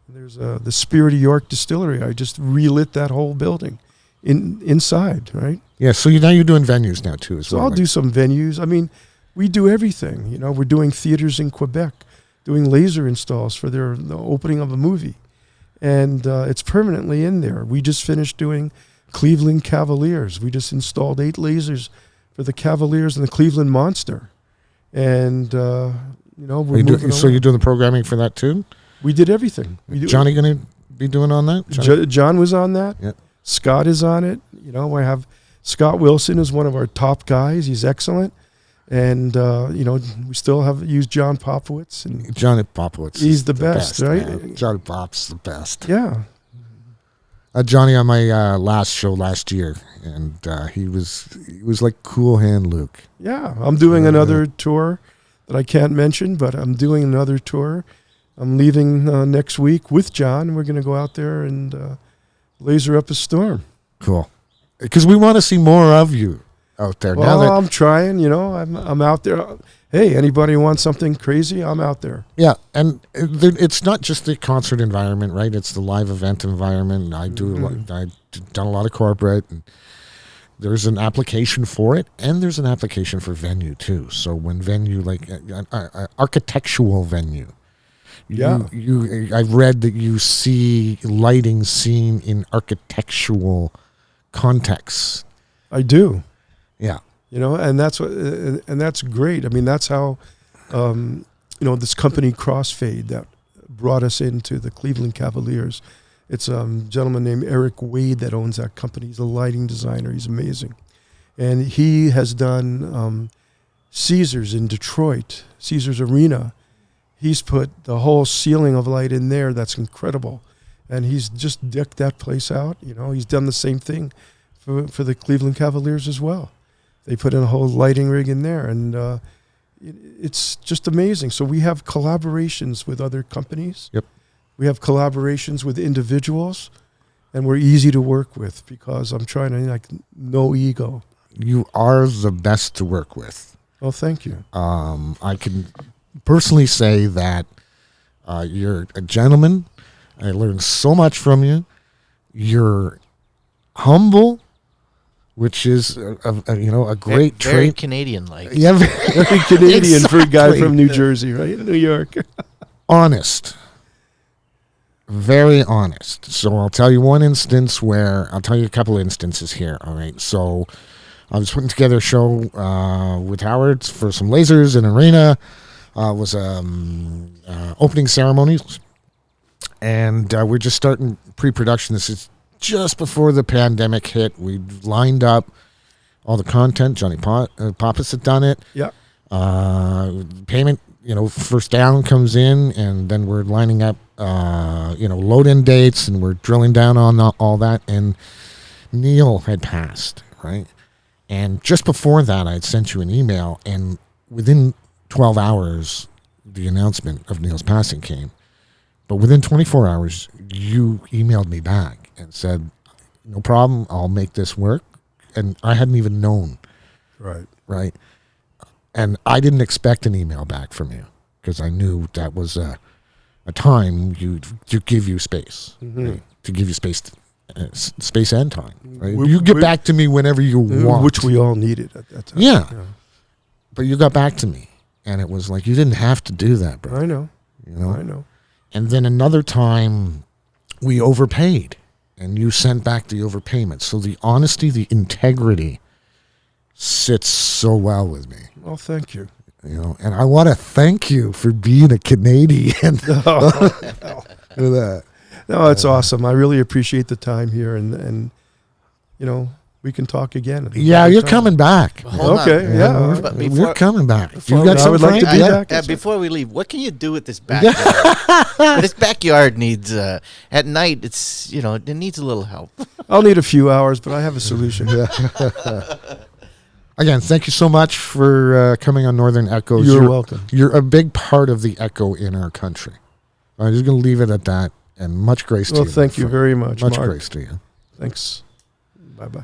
There's the Spirit of York distillery. I just relit that whole building inside, right? Yeah, so now you're doing venues now too as So well. I'll do some venues. I mean, we do everything. We're doing theaters in Quebec, doing laser installs for the opening of a movie. And it's permanently in there. We just finished doing Cleveland Cavaliers. We just installed 8 lasers for the Cavaliers and the Cleveland Monster. And, we're moving So you're doing the programming for that too? We did everything. Johnny going to be doing on that? John was on that. Yeah. Scott is on it. I have Scott Wilson is one of our top guys. He's excellent. And, we still have used John Popowitz. And Johnny Popowitz. He's the best, right? Man. Johnny Pop's the best. Yeah. Johnny on my last show last year, and he was like Cool Hand Luke. Yeah. I'm doing another tour that I can't mention, but I'm doing another tour. I'm leaving next week with John. We're going to go out there and laser up a storm. Cool. Because we want to see more of you out there. Well, now that, I'm trying, I'm out there. Hey, anybody want something crazy? I'm out there. yeah, and it's not just the concert environment, right? It's the live event environment. I've done a lot of corporate, and there's an application for it, and there's an application for venue too. So when venue, like architectural venue, I've read that you see lighting seen in architectural contexts. I do. Yeah. And that's great. I mean, that's how, this company Crossfade that brought us into the Cleveland Cavaliers. It's a gentleman named Eric Wade that owns that company. He's a lighting designer. He's amazing. And he has done Caesars in Detroit, Caesars Arena. He's put the whole ceiling of light in there. That's incredible. And he's just decked that place out. He's done the same thing for the Cleveland Cavaliers as well. They put in a whole lighting rig in there. And, it's just amazing. So we have collaborations with other companies. Yep. We have collaborations with individuals, and we're easy to work with because I'm trying to, like, no ego. You are the best to work with. Oh, thank you. I can personally say that you're a gentleman. I learned so much from you. You're humble, which is a great very trait. Canadian-like. Yeah, Very Canadian for a guy Exactly. from New Jersey, right? New York. Honest. Very honest. So I'll tell you one instance where I'll tell you a couple instances here. All right. So I was putting together a show with Howard for some lasers in arena. Was opening ceremonies, and we're just starting pre-production. This is just before the pandemic hit. We lined up all the content. Johnny Pappas had done it. Yeah. Payment, first down comes in, and then we're lining up, load-in dates, and we're drilling down on all that. And Neil had passed, right? And just before that, I had sent you an email, and within 12 hours, the announcement of Neil's passing came. But within 24 hours, you emailed me back and said, no problem, I'll make this work. And I hadn't even known. Right? And I didn't expect an email back from you because I knew that was a time to give you space, right? To give you space, space and time. Right? You get back to me whenever you want. Which we all needed at that time. Yeah. But you got back to me. And it was like, you didn't have to do that, bro. I know. I know. And then another time, we overpaid. And you sent back the overpayment. So the honesty, the integrity sits so well with me. Well, thank you. And I want to thank you for being a Canadian. No, it's awesome. I really appreciate the time here, and we can talk again. Yeah, you're coming back. Hold on. Okay, yeah. But We're coming back. You I got something would like to Frank? be Yeah. back. Before we leave, what can you do with this backyard? This backyard needs at night. It's it needs a little help. I'll need a few hours, but I have a solution. Again, thank you so much for coming on Northern Echoes. You're welcome. You're a big part of the echo in our country. I'm just going to leave it at that. And much grace to you. Well, thank you very much, Much Mark. grace to you. Thanks. Bye-bye.